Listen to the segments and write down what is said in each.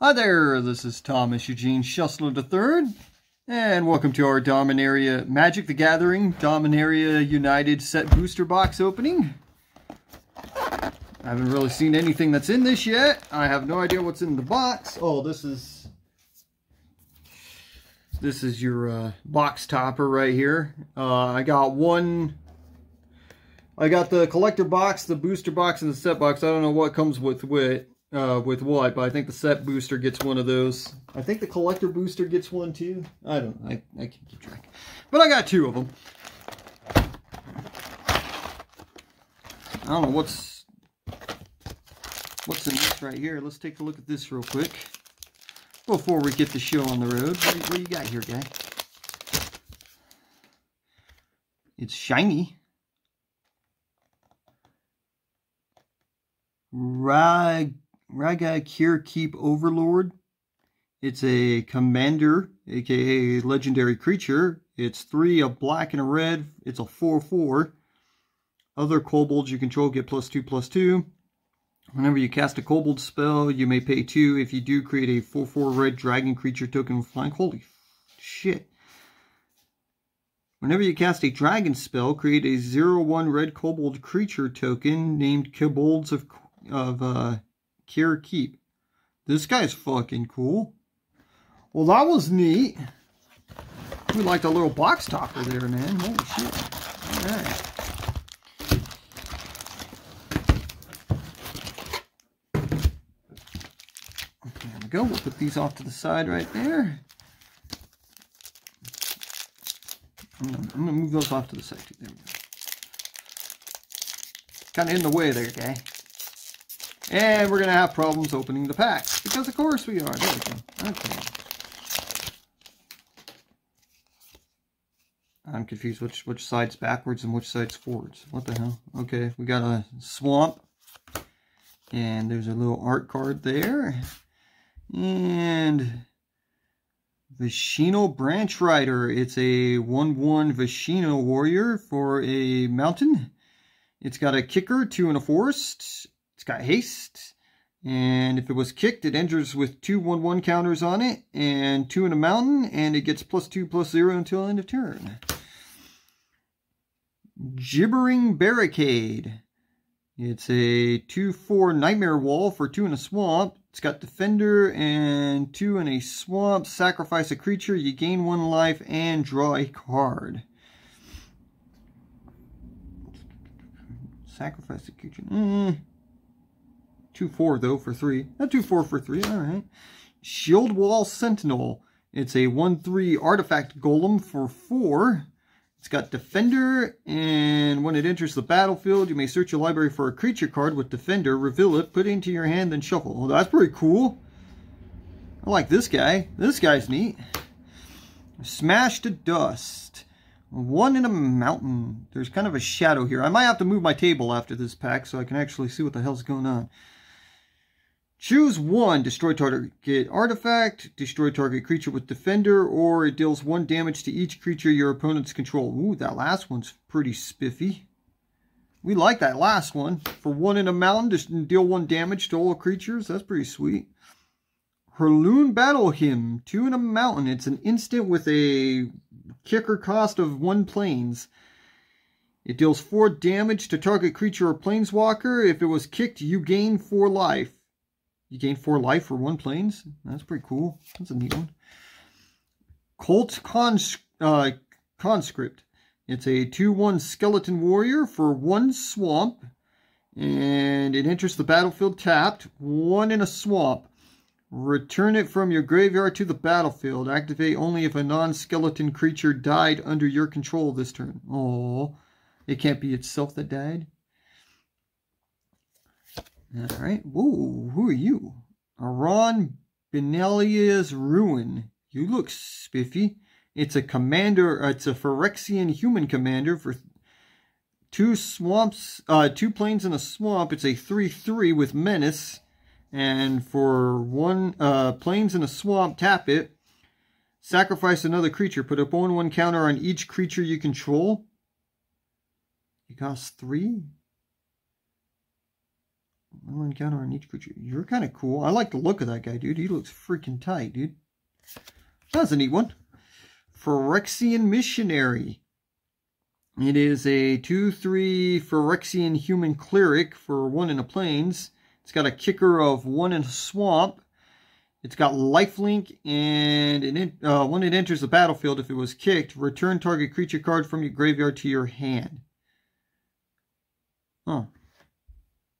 Hi there, this is Thomas Eugene Schussler III, and welcome to our Dominaria Magic the Gathering Dominaria United set booster box opening. I haven't really seen anything that's in this yet. I have no idea what's in the box. Oh, this is your box topper right here. I got the collector box, the booster box, and the set box. I don't know what comes with what, but I think the set booster gets one of those. I think the collector booster gets one too. I don't know. I can't keep track. But I got two of them. I don't know what's in this right here. Let's take a look at this real quick before we get the show on the road. What do you got here, guy? It's shiny. Raga Cure Keep Overlord. It's a commander, aka legendary creature. It's 3, a black and a red. It's a 4/4. Other kobolds you control get +2/+2. Whenever you cast a kobold spell, you may pay 2. If you do, create a 4/4 red dragon creature token with flying. Holy shit. Whenever you cast a dragon spell, create a 0/1 red kobold creature token named Kobolds of Cure Keep. This guy's fucking cool. Well, that was neat. We liked a little box topper there, man. Holy shit. Alright. There we go. We'll put these off to the side right there. I'm going to move those off to the side too. There we go. Kind of in the way there, guy. And we're going to have problems opening the packs. Because of course we are. There we go. Okay. I'm confused which side's backwards and which side's forwards. What the hell? Okay, we got a swamp. And there's a little art card there. And Vishino Branch Rider. It's a 1/1 Vishino warrior for a mountain. It's got a kicker, 2 and a forest. It's got haste. And if it was kicked, it enters with 2 1/1 counters on it. And 2 in a mountain. And it gets +2/+0 until end of turn. Gibbering Barricade. It's a 2/4 Nightmare Wall for 2 in a swamp. It's got Defender and 2 in a swamp. Sacrifice a creature. You gain 1 life and draw a card. Sacrifice a creature. 2/4 though for 3. Not 2/4 for 3. Alright. Shield Wall Sentinel. It's a 1/3 artifact golem for 4. It's got Defender, and when it enters the battlefield, you may search your library for a creature card with Defender, reveal it, put it into your hand, then shuffle. Well, that's pretty cool. I like this guy. This guy's neat. Smash to Dust. 1 in a mountain. There's kind of a shadow here. I might have to move my table after this pack so I can actually see what the hell's going on. Choose 1. Destroy target artifact, destroy target creature with Defender, or it deals 1 damage to each creature your opponents control. Ooh, that last one's pretty spiffy. We like that last one. For 1 in a mountain, to deal 1 damage to all creatures. That's pretty sweet. Herloon Battle Hymn. 2 in a mountain. It's an instant with a kicker cost of 1 plains. It deals 4 damage to target creature or planeswalker. If it was kicked, you gain 4 life. You gain 4 life for 1 plains. That's pretty cool. That's a neat one. Cult Conscript. It's a 2/1 skeleton warrior for 1 swamp. And it enters the battlefield tapped. 1 in a swamp. Return it from your graveyard to the battlefield. Activate only if a non-skeleton creature died under your control this turn. Oh, it can't be itself that died. Alright. Whoa, who are you? Aron Benelia's Ruin. You look spiffy. It's a commander, it's a Phyrexian human commander for 2 swamps, 2 plains in a swamp. It's a 3/3 with menace. And for 1 plains in a swamp, tap it. Sacrifice another creature. Put a 1/1 counter on each creature you control. It costs 3. 1 counter on each creature. You're kind of cool. I like the look of that guy, dude. He looks freaking tight, dude. That's a neat one. Phyrexian Missionary. It is a 2/3 Phyrexian Human Cleric for 1 in the Plains. It's got a kicker of 1 in a Swamp. It's got lifelink, and when it enters the battlefield, if it was kicked, return target creature card from your graveyard to your hand. Huh.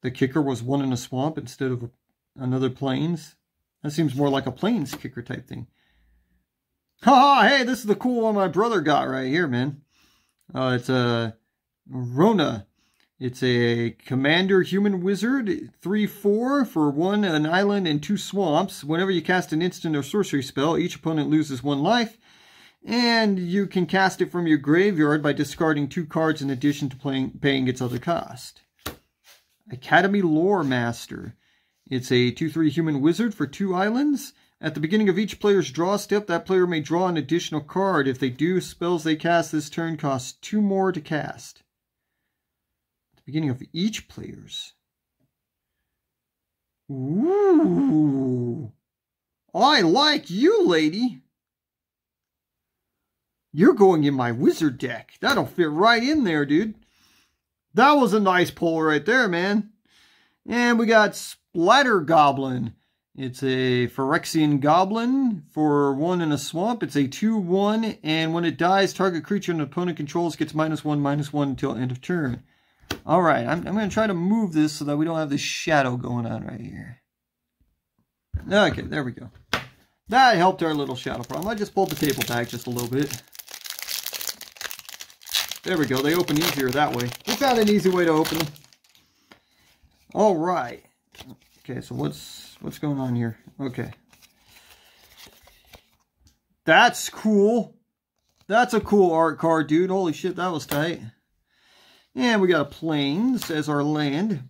The kicker was 1 in a Swamp instead of another Plains. That seems more like a Plains kicker type thing. Haha, hey, this is the cool one my brother got right here, man. It's a Rona. It's a Commander Human Wizard, 3/4 for 1, an island, and 2 swamps. Whenever you cast an instant or sorcery spell, each opponent loses 1 life. And you can cast it from your graveyard by discarding 2 cards in addition to paying its other cost. Academy Lore Master. It's a 2/3 Human Wizard for 2 islands. At the beginning of each player's draw step, that player may draw an additional card. If they do, spells they cast this turn cost 2 more to cast. Beginning of each player's. Ooh. I like you, lady. You're going in my wizard deck. That'll fit right in there, dude. That was a nice pull right there, man. And we got Splatter Goblin. It's a Phyrexian Goblin for 1 in a Swamp. It's a 2/1, and when it dies, target creature an opponent controls gets -1/-1 until end of turn. Alright, I'm going to try to move this so that we don't have this shadow going on right here. Okay, there we go. That helped our little shadow problem. I just pulled the table back just a little bit. There we go. They open easier that way. We found an easy way to open them. Alright. Okay, so what's going on here? Okay. That's cool. That's a cool art card, dude. Holy shit, that was tight. And we got a Plains as our land.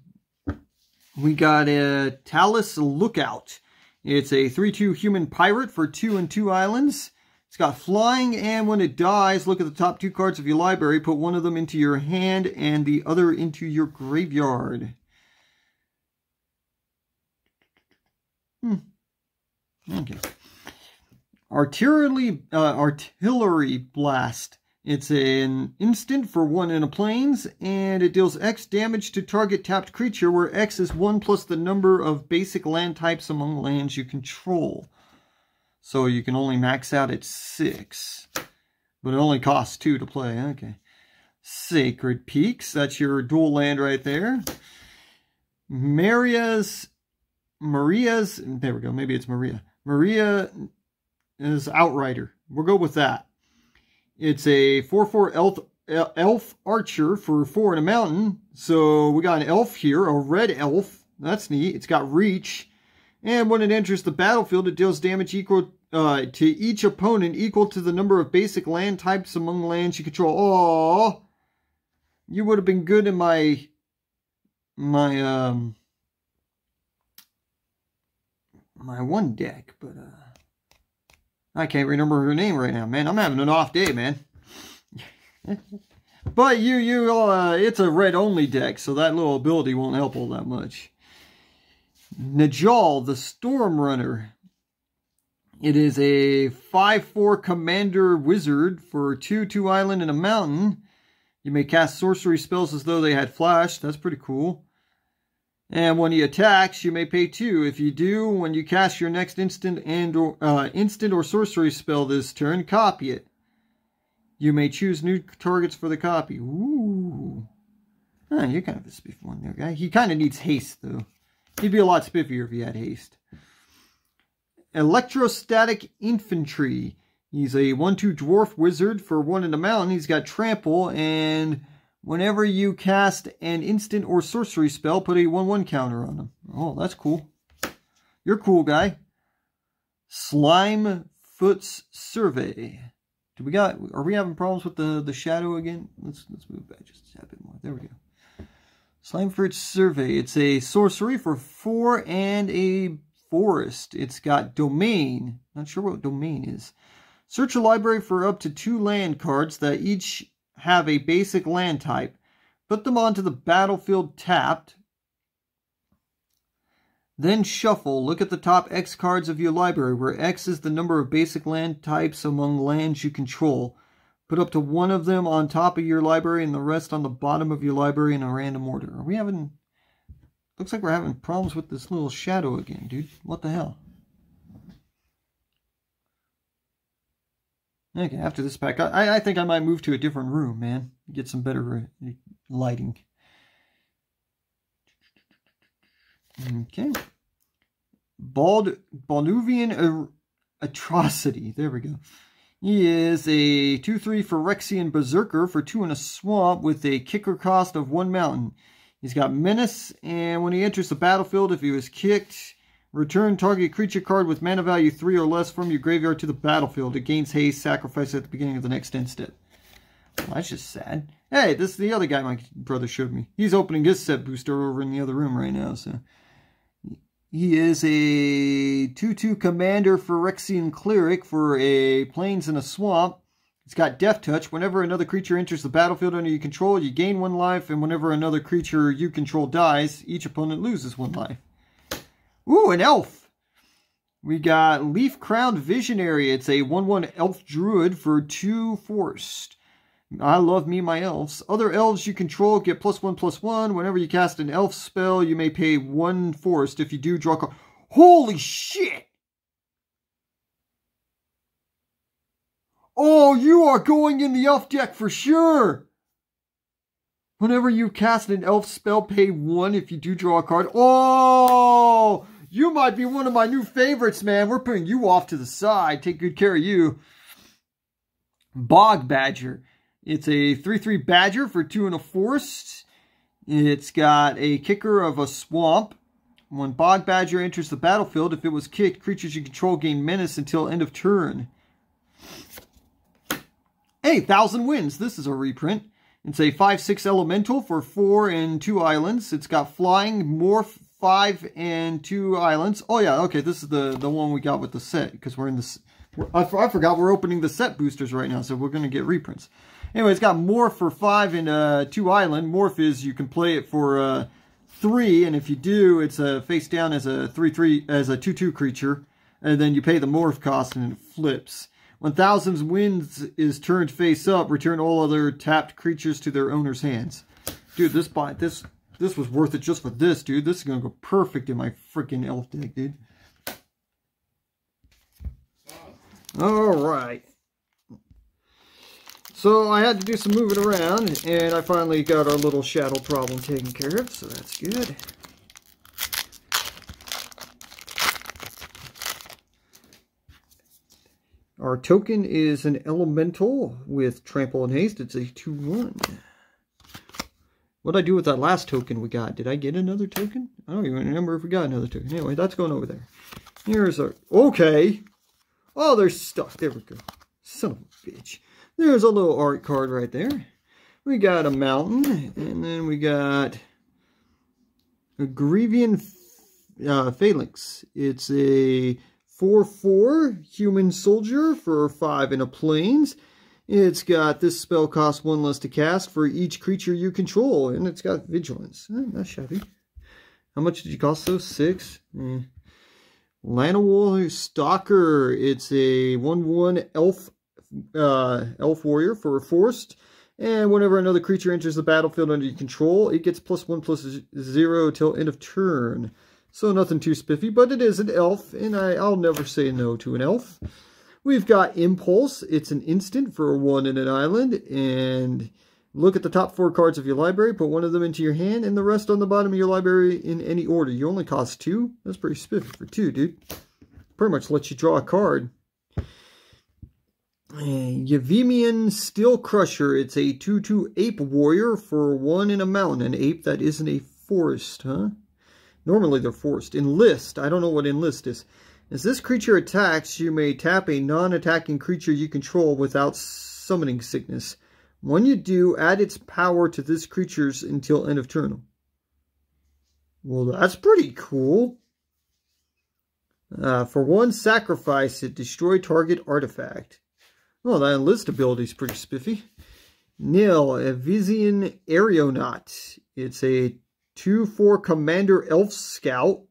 We got a Talus Lookout. It's a 3/2 Human Pirate for 2 and 2 islands. It's got flying, and when it dies, look at the top 2 cards of your library. Put 1 of them into your hand and the other into your graveyard. Okay. Artillery Blast. It's an instant for 1 in a Plains, and it deals X damage to target tapped creature, where X is 1 plus the number of basic land types among lands you control. So you can only max out at 6. But it only costs 2 to play. Okay. Sacred Peaks. That's your dual land right there. Maria's... There we go. Maybe it's Maria. Maria is Outrider. We'll go with that. It's a 4/4 elf archer for 4 in a mountain. So we got an elf here, a red elf. That's neat. It's got reach. And when it enters the battlefield, it deals damage equal to each opponent equal to the number of basic land types among lands you control. Oh, you would have been good in my one deck, but I can't remember her name right now, man. I'm having an off day, man. But it's a red only deck, so that little ability won't help all that much. Najal, the Storm Runner. It is a 5/4 Commander Wizard for 2/2 island and a mountain. You may cast sorcery spells as though they had flash. That's pretty cool. And when he attacks, you may pay 2. If you do, when you cast your next instant or sorcery spell this turn, copy it. You may choose new targets for the copy. Ooh. Oh, you're kind of a spiffy one there, guy. He kind of needs haste, though. He'd be a lot spiffier if he had haste. Electrostatic Infantry. He's a 1/2 Dwarf Wizard for 1 in the mountain. He's got Trample, and whenever you cast an instant or sorcery spell, put a 1/1 counter on him. Oh, that's cool. You're a cool guy. Slimefoot's Survey. Are we having problems with the shadow again? Let's move back just a bit more. There we go. Slimefoot's Survey. It's a sorcery for 4 and a forest. It's got Domain. Not sure what Domain is. Search a library for up to 2 land cards that each have a basic land type. Put them onto the battlefield tapped. Then shuffle. Look at the top X cards of your library, where X is the number of basic land types among lands you control. Put up to one of them on top of your library and the rest on the bottom of your library in a random order. Are we having... Looks like we're having problems with this little shadow again, dude. What the hell? Okay, after this pack, I think I might move to a different room, man. Get some better lighting. Okay. Balnuvian Atrocity. There we go. He is a 2/3 Phyrexian Berserker for 2 in a swamp with a kicker cost of 1 mountain. He's got Menace, and when he enters the battlefield, if he was kicked, return target creature card with mana value 3 or less from your graveyard to the battlefield. It gains haste, sacrifice at the beginning of the next end step. Well, that's just sad. Hey, this is the other guy my brother showed me. He's opening his set booster over in the other room right now, so... He is a 2/2 Commander Phyrexian Cleric for a Plains in a Swamp. It's got Death Touch. Whenever another creature enters the battlefield under your control, you gain 1 life, and whenever another creature you control dies, each opponent loses 1 life. Ooh, an elf! We got Leaf Crowned Visionary. It's a 1/1 Elf Druid for 2 Forest. I love me my elves. Other elves you control get +1/+1. Whenever you cast an elf spell, you may pay 1 forest. If you do, draw a card. Holy shit! Oh, you are going in the elf deck for sure! Whenever you cast an elf spell, pay 1 if you do draw a card. Oh! You might be one of my new favorites, man. We're putting you off to the side. Take good care of you. Bog Badger. It's a 3/3 Badger for 2 in a forest. It's got a kicker of a swamp. When Bog Badger enters the battlefield, if it was kicked, creatures you control gain menace until end of turn. Hey, 1,000 Winds. This is a reprint. It's a 5/6 Elemental for 4 and 2 islands. It's got Flying, Morph, 5 and 2 islands. Oh yeah, okay, this is the one we got with the set, because we're in this... I forgot we're opening the set boosters right now, so we're going to get reprints. Anyway, it's got Morph for 5 and 2 island. Morph is you can play it for 3, and if you do, it's face down as a 3/3 as a 2/2 creature, and then you pay the morph cost and it flips. When 1,000 Winds is turned face up, return all other tapped creatures to their owner's hands. Dude, this was worth it just for this, dude. This is gonna go perfect in my freaking elf deck, dude. All right. So I had to do some moving around, and I finally got our little shadow problem taken care of, so that's good. Our token is an elemental with trample and haste. It's a 2/1. What did I do with that last token we got? Did I get another token? I don't even remember if we got another token. Anyway, that's going over there. Here's our... Okay. Oh, they're stuck. There we go. Son of a bitch. There's a little art card right there. We got a mountain, and then we got a Grevian Phalanx. It's a 4/4 human soldier for 5 in a plains. It's got this spell costs 1 less to cast for each creature you control, and it's got vigilance. Not shabby. How much did you cost those? 6? Llanowar Stalker. It's a 1/1 elf warrior for a forest, and whenever another creature enters the battlefield under your control, it gets +1/+0 till end of turn. So nothing too spiffy, but it is an elf, and I'll never say no to an elf. We've got Impulse. It's an instant for 1 in an island, and look at the top 4 cards of your library, put 1 of them into your hand, and the rest on the bottom of your library in any order. You only cost 2? That's pretty spiffy for 2, dude. Pretty much lets you draw a card. Yavimian Steel Crusher. It's a 2/2 ape warrior for 1 in a mountain. An ape that isn't a forest, huh? Normally they're forest. Enlist. I don't know what enlist is. As this creature attacks, you may tap a non-attacking creature you control without summoning sickness. When you do, add its power to this creature's until end of turn. Well, that's pretty cool. For 1 sacrifice, it destroy target artifact. Oh, that enlist ability is pretty spiffy. Nil, a Vizian Aeronaut. It's a 2/4 Commander Elf Scout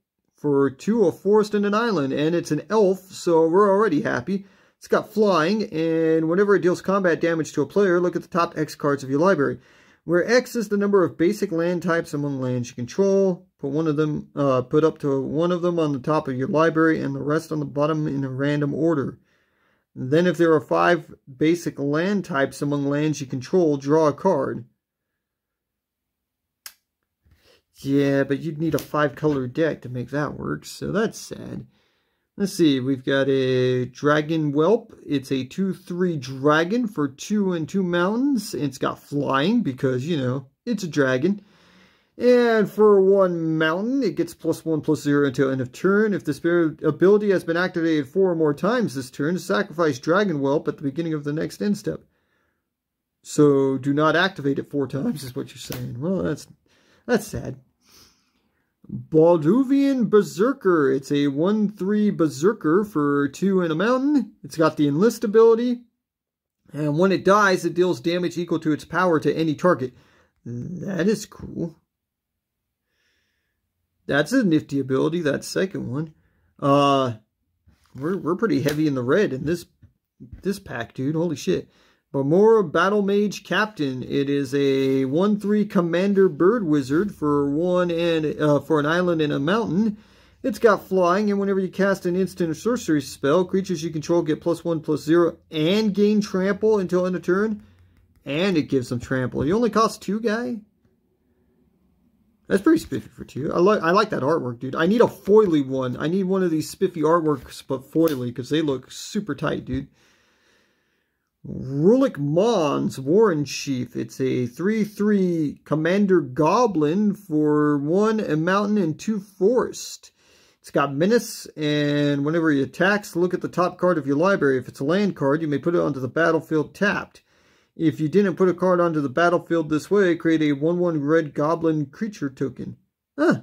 for 2, a forest and an island. And it's an elf, so we're already happy. It's got flying, and whenever it deals combat damage to a player, look at the top X cards of your library. Where X is the number of basic land types among lands you control, put up to one of them on the top of your library and the rest on the bottom in a random order. Then if there are 5 basic land types among lands you control, draw a card. Yeah, but you'd need a 5-color deck to make that work, so that's sad. Let's see, we've got a Dragon Whelp. It's a 2/3 dragon for 2 and 2 mountains. It's got flying because, you know, it's a dragon. And for 1 mountain, it gets +1/+0 until end of turn. If this ability has been activated 4 or more times this turn, sacrifice Dragon Whelp at the beginning of the next end step. So do not activate it 4 times is what you're saying. Well, that's sad. Balduvian Berserker. It's a 1/3 Berserker for 2 and a mountain. It's got the Enlist ability. And when it dies, it deals damage equal to its power to any target. That is cool. That's a nifty ability, that second one. We're pretty heavy in the red in this pack, dude. Holy shit. Bamora Battle Mage Captain. It is a 1/3 Commander Bird Wizard for 1 and for an island and a mountain. It's got flying, and whenever you cast an instant or sorcery spell, creatures you control get +1/+0 and gain trample until end of turn. And it gives them trample. You only cost 2, guy? That's pretty spiffy for 2. I like that artwork, dude. I need a foily one. I need one of these spiffy artworks, but foily, because they look super tight, dude. Rulik Mons, Warren Chief. It's a 3/3 Commander Goblin for 1 a mountain and 2 forest. It's got menace, and whenever he attacks, look at the top card of your library. If it's a land card, you may put it onto the battlefield tapped. If you didn't put a card onto the battlefield this way, create a 1/1 red goblin creature token. Huh.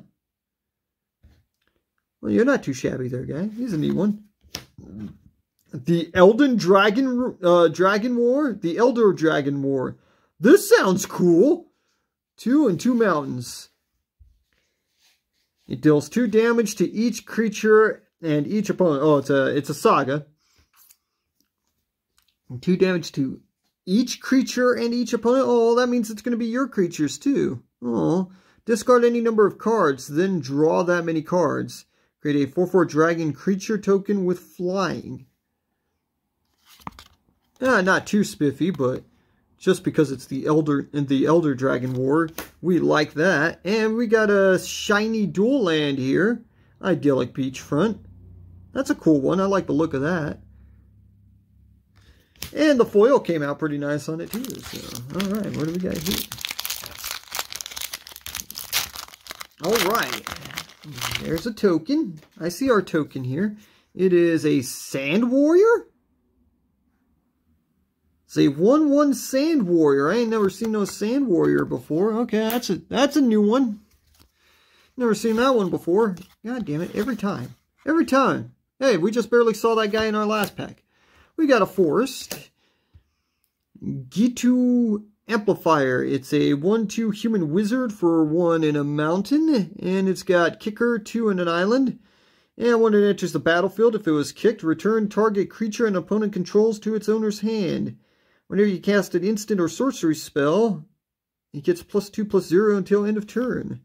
Well, you're not too shabby there, guy. He's a neat one. The Elden Dragon Dragon War? The Elder Dragon War. This sounds cool. 2 and 2 mountains. It deals 2 damage to each creature and each opponent. Oh, it's a saga. And 2 damage to each creature and each opponent. Oh, that means it's going to be your creatures too. Oh. Discard any number of cards, then draw that many cards. Create a 4/4 dragon creature token with flying. Not too spiffy, but just because it's the Elder Dragon War, we like that. And we got a shiny dual land here. Idyllic Beachfront. That's a cool one. I like the look of that. And the foil came out pretty nice on it too. So, alright, what do we got here? Alright. There's a token. I see our token here. It is a Sand Warrior? It's a 1/1 Sand Warrior. I ain't never seen no Sand Warrior before. Okay, that's a new one. Never seen that one before. God damn it, every time. Every time. Hey, we just barely saw that guy in our last pack. We got a forest. Gitu Amplifier. It's a 1/2 human wizard for 1 in a mountain. And it's got kicker, 2 in an island. And when it enters the battlefield, if it was kicked, return target creature an opponent controls to its owner's hand. Whenever you cast an instant or sorcery spell, it gets +2/+0 until end of turn.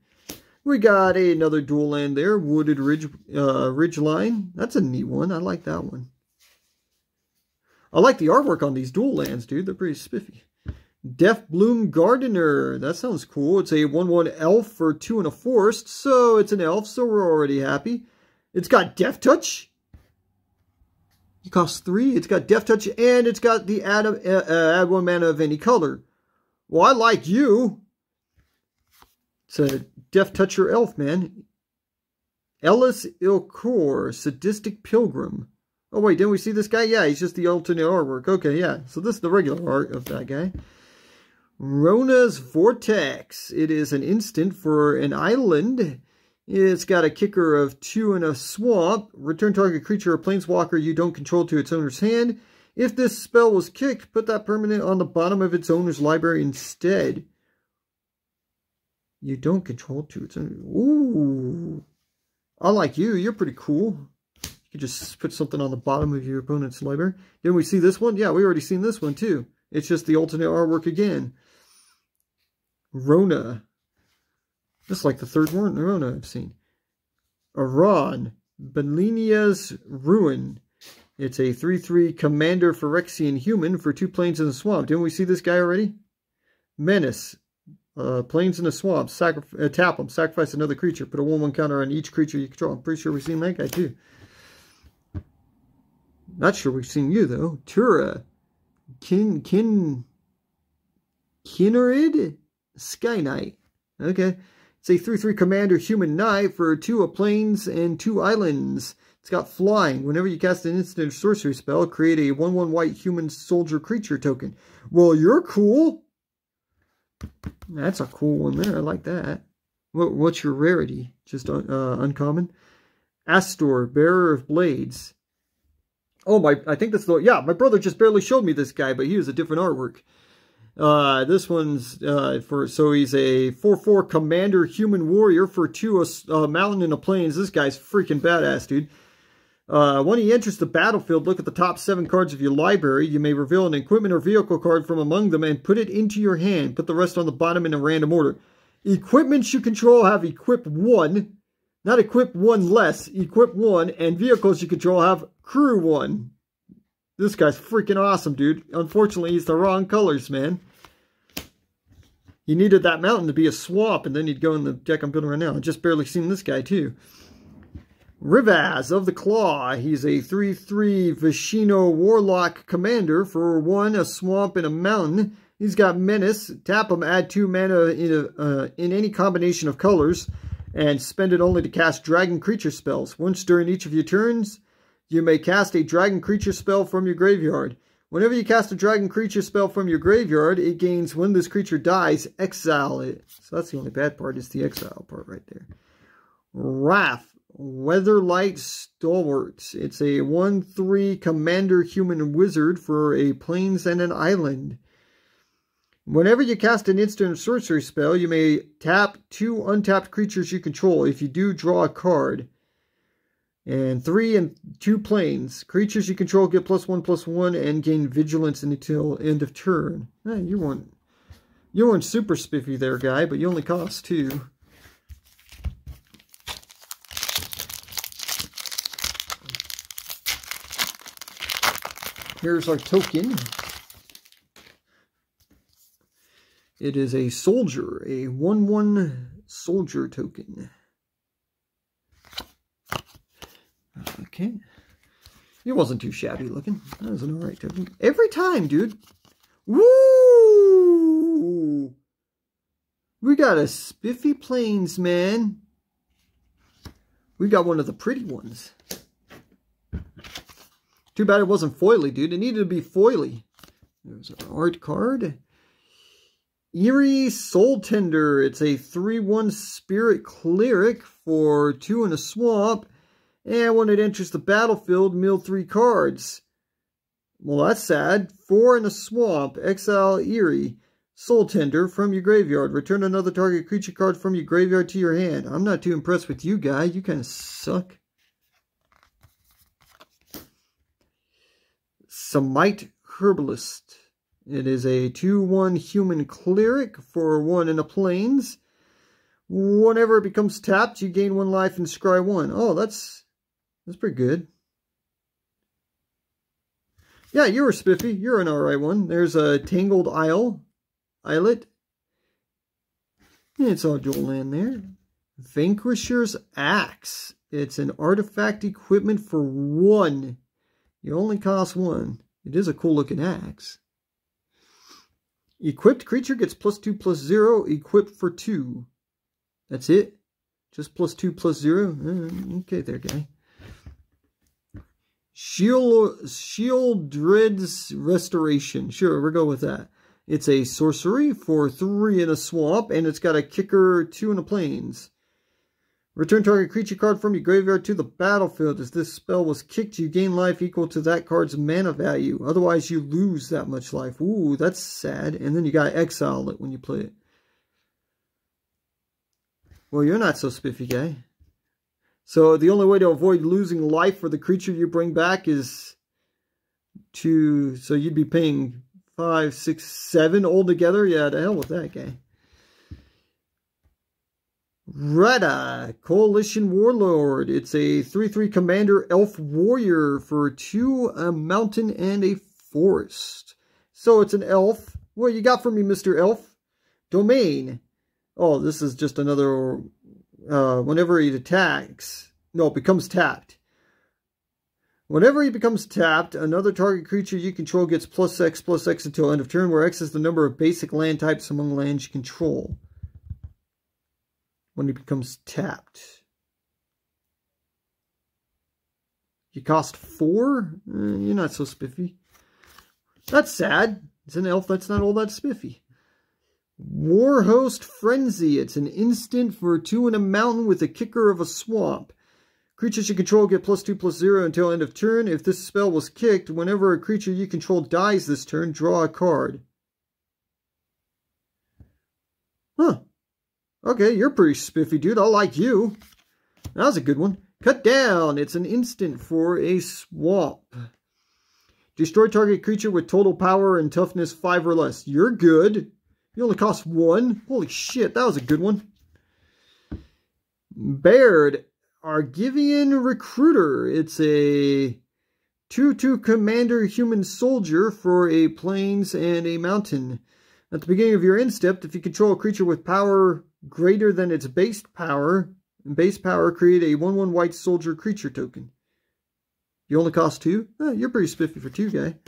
We got another dual land there, Wooded Ridgeline. That's a neat one. I like that one. I like the artwork on these dual lands, dude. They're pretty spiffy. Deaf Bloom Gardener. That sounds cool. It's a 1/1 elf for 2 and a forest. So it's an elf, so we're already happy. It's got Death Touch. It costs 3. It's got Death Touch, and it's got the add 1 mana of any color. Well, I like you. It's a Death Toucher elf, man. Ellis Ilkor, Sadistic Pilgrim. Oh, wait, didn't we see this guy? Yeah, he's just the alternate artwork. Okay, yeah. So this is the regular art of that guy. Rona's Vortex. It is an instant for an island. It's got a kicker of 2 and a swamp. Return target creature or planeswalker you don't control to its owner's hand. If this spell was kicked, put that permanent on the bottom of its owner's library instead. You don't control to its owner. Ooh. Unlike you, you're pretty cool. You could just put something on the bottom of your opponent's library. Didn't we see this one? Yeah, we already seen this one too. It's just the alternate artwork again. Rona. Just like the third one Rona I've seen. Aran. Belinia's Ruin. It's a 3/3 Commander Phyrexian human for 2 planes in the swamp. Didn't we see this guy already? Menace. Planes in the swamp. Tap them. Sacrifice another creature. Put a 1/1 counter on each creature you control. I'm pretty sure we've seen that guy too. Not sure we've seen you though. Tura. Kinnerid? Sky Knight. Okay. It's a 3/3 Commander Human Knight for 2 planes and 2 islands. It's got flying. Whenever you cast an instant sorcery spell, create a 1/1 white human soldier creature token. Well, you're cool. That's a cool one there. I like that. What's your rarity? Just uncommon. Astor, Bearer of Blades. Oh, I think that's the... Yeah, my brother just barely showed me this guy, but he was a different artwork. This one's so he's a 4/4 Commander Human Warrior for 2 mountain and a plains. This guy's freaking badass, dude. When he enters the battlefield, look at the top 7 cards of your library. You may reveal an equipment or vehicle card from among them and put it into your hand. Put the rest on the bottom in a random order. Equipments you control have equip 1. Not equip 1 less. Equip 1. And vehicles you control have crew 1. This guy's freaking awesome, dude. Unfortunately, he's the wrong colors, man. You needed that mountain to be a swamp, and then you'd go in the deck I'm building right now. I've just barely seen this guy, too. Rivaz of the Claw. He's a 3/3 Vishino Warlock Commander for 1, a swamp, and a mountain. He's got Menace. Tap him, add 2 mana in any combination of colors, and spend it only to cast dragon creature spells. Once during each of your turns, you may cast a dragon creature spell from your graveyard. Whenever you cast a dragon creature spell from your graveyard, it gains, when this creature dies, exile it. So that's the only bad part, is the exile part right there. Wrath. Weatherlight Stalwarts. It's a 1/3 Commander Human Wizard for a plains and an island. Whenever you cast an instant sorcery spell, you may tap 2 untapped creatures you control. If you do, draw a card. And 3 and 2 planes. Creatures you control get +1/+1 and gain vigilance until end of turn. You weren't super spiffy there, guy, but you only cost 2. Here's our token. It is a soldier, a 1/1 soldier token. Okay. It wasn't too shabby looking. That was an alright token. Every time, dude. Woo! We got a spiffy plains, man. We got one of the pretty ones. Too bad it wasn't foily, dude. It needed to be foily. There's our art card. Eerie Soul Tender. It's a 3/1 Spirit Cleric for 2 in a swamp. And when it enters the battlefield, mill 3 cards. Well, that's sad. 4 in a swamp. Exile Eerie Soul Tender from your graveyard. Return another target creature card from your graveyard to your hand. I'm not too impressed with you, guy. You kind of suck. Samite Herbalist. It is a 2/1 human cleric for 1 in the plains. Whenever it becomes tapped, you gain 1 life and scry 1. Oh, that's pretty good. Yeah, you were spiffy. You're an alright one. There's a Tangled Islet. It's all dual land there. Vanquisher's Axe. It's an artifact equipment for 1. You only cost 1. It is a cool looking axe. Equipped creature gets +2/+0. Equipped for 2. That's it. Just +2/+0. Okay there, guy. Shieldred's Restoration. Sure, we'll go with that. It's a sorcery for 3 in a swamp, and it's got a kicker 2 in the plains. Return target creature card from your graveyard to the battlefield. As this spell was kicked, you gain life equal to that card's mana value. Otherwise, you lose that much life. Ooh, that's sad. And then you got to exile it when you play it. Well, you're not so spiffy, guy. So the only way to avoid losing life for the creature you bring back is to... So you'd be paying 5, 6, 7 altogether? Yeah, to hell with that guy. Retta, Coalition Warlord. It's a 3/3 Commander Elf Warrior for 2, a mountain, and a forest. So it's an elf. What you got for me, Mr. Elf? Domain. Oh, this is just another... whenever he attacks... No, it becomes tapped. Whenever he becomes tapped, another target creature you control gets +X until end of turn, where X is the number of basic land types among lands you control. When he becomes tapped. You cost 4? You're not so spiffy. That's sad. It's an elf that's not all that spiffy. Warhost Frenzy. It's an instant for 2 in a mountain with a kicker of a swamp. Creatures you control get +2/+0 until end of turn. If this spell was kicked, whenever a creature you control dies this turn, draw a card. Huh. Okay, you're pretty spiffy, dude. I like you. That was a good one. Cut Down. It's an instant for a swamp. Destroy target creature with total power and toughness 5 or less. You're good. You only cost 1. Holy shit, that was a good one. Baird, Argivian Recruiter. It's a 2/2 Commander Human Soldier for a plains and a mountain. At the beginning of your end step, if you control a creature with power greater than its base power, create a 1/1 white soldier creature token. You only cost 2? Oh, you're pretty spiffy for 2, guy.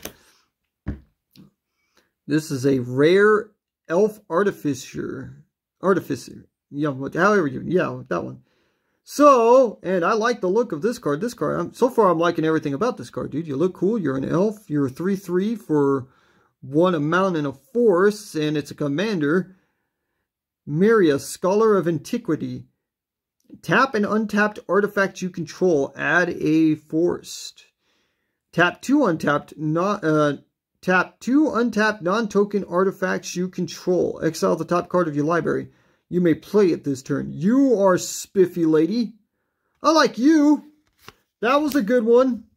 This is a rare Elf Artificer. Yeah, however you... Yeah, that one. So, and I like the look of this card. So far I'm liking everything about this card, dude. You look cool. You're an elf. You're 3/3 for 1, a mountain, and a forest. And it's a commander. Miria, Scholar of Antiquity. Tap an untapped artifact you control. Add a forest. Tap 2 untapped non-token artifacts you control. Exile the top card of your library. You may play it this turn. You are spiffy, lady. I like you. That was a good one.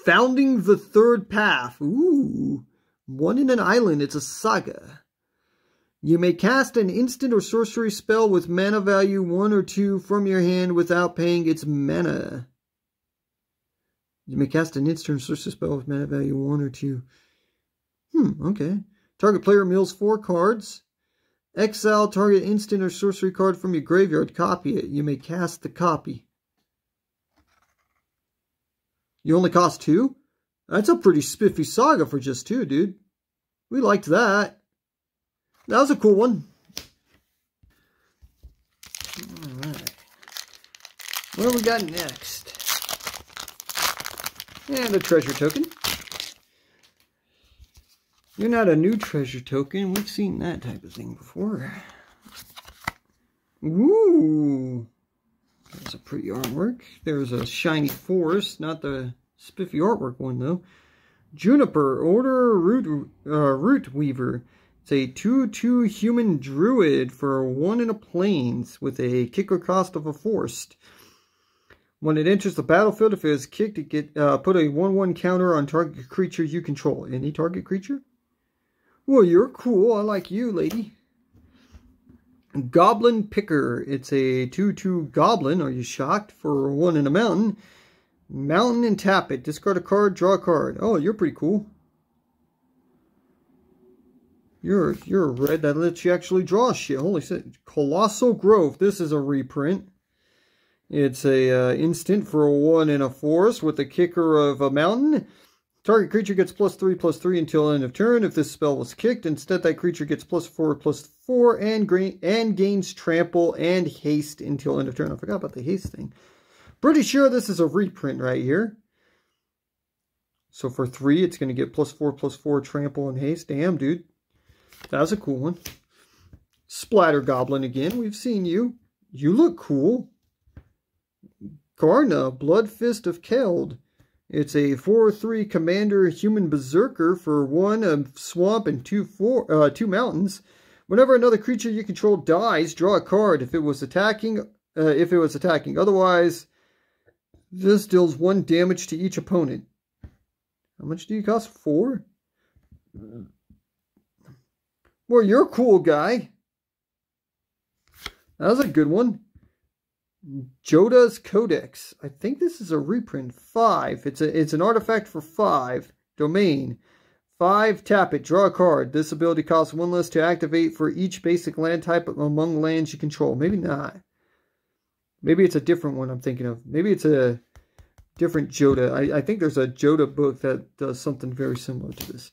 Founding the Third Path. Ooh. 1 in an island. It's a saga. You may cast an instant or sorcery spell with mana value 1 or 2 from your hand without paying its mana. You may cast an instant or sorcery spell with mana value 1 or 2. Okay. Target player mills 4 cards. Exile target instant or sorcery card from your graveyard. Copy it. You may cast the copy. You only cost 2? That's a pretty spiffy saga for just 2, dude. We liked that. That was a cool one. Alright. What do we got next? And a treasure token. You're not a new treasure token. We've seen that type of thing before. Ooh. That's a pretty artwork. There's a shiny forest. Not the spiffy artwork one, though. Juniper, Order Root Weaver. It's a 2/2 human druid for 1 in a plains with a kicker cost of a forest. When it enters the battlefield, if it is kicked, it put a 1/1 counter on target creature you control. Any target creature? Well, you're cool. I like you, lady. Goblin Picker. It's a 2/2 goblin. Are you shocked? For 1 in a mountain. Mountain and tap it. Discard a card, draw a card. Oh, you're pretty cool. You're a red that lets you actually draw shit. Holy shit. Colossal Grove. This is a reprint. It's a instant for a 1 in a forest with a kicker of a mountain. Target creature gets +3/+3 until end of turn. If this spell was kicked, instead that creature gets +4/+4 and gains trample and haste until end of turn. I forgot about the haste thing. Pretty sure this is a reprint right here. So for 3, it's going to get +4/+4 trample and haste. Damn, dude. That was a cool one. Splatter Goblin again. We've seen you. You look cool. Garna, Blood Fist of Keld. It's a 4/3 Commander Human Berserker for 1, a swamp, and 2 mountains. Whenever another creature you control dies, draw a card. If it was attacking if it was attacking. Otherwise, this deals 1 damage to each opponent. How much do you cost? 4? Well, you're a cool guy. That was a good one. Joda's Codex. I think this is a reprint. 5. It's an artifact for 5. Domain. 5, tap it, draw a card. This ability costs 1 less to activate for each basic land type among lands you control. Maybe not. Maybe it's a different one I'm thinking of. Maybe it's a different Joda. I think there's a Joda book that does something very similar to this.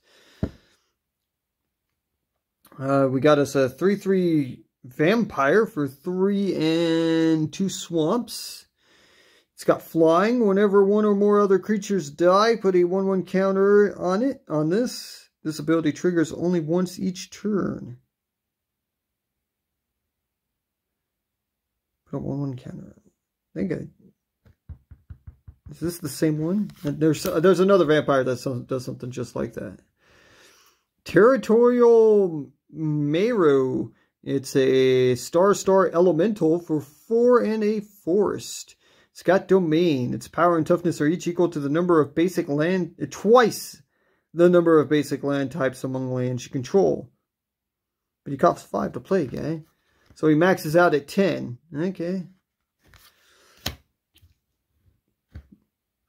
We got us a 3/3 vampire for 3 and 2 swamps. It's got flying. Whenever 1 or more other creatures die, put a 1/1 counter on it. On this. This ability triggers only once each turn. Put a 1/1 counter on it. Is this the same one? There's another vampire that does something just like that. Territorial Mero. It's a star elemental for 4 and a forest. It's got domain. Its power and toughness are each equal to the number of basic land, twice the number of basic land types among lands you control. But he costs 5 to play, guy. So he maxes out at 10. Okay.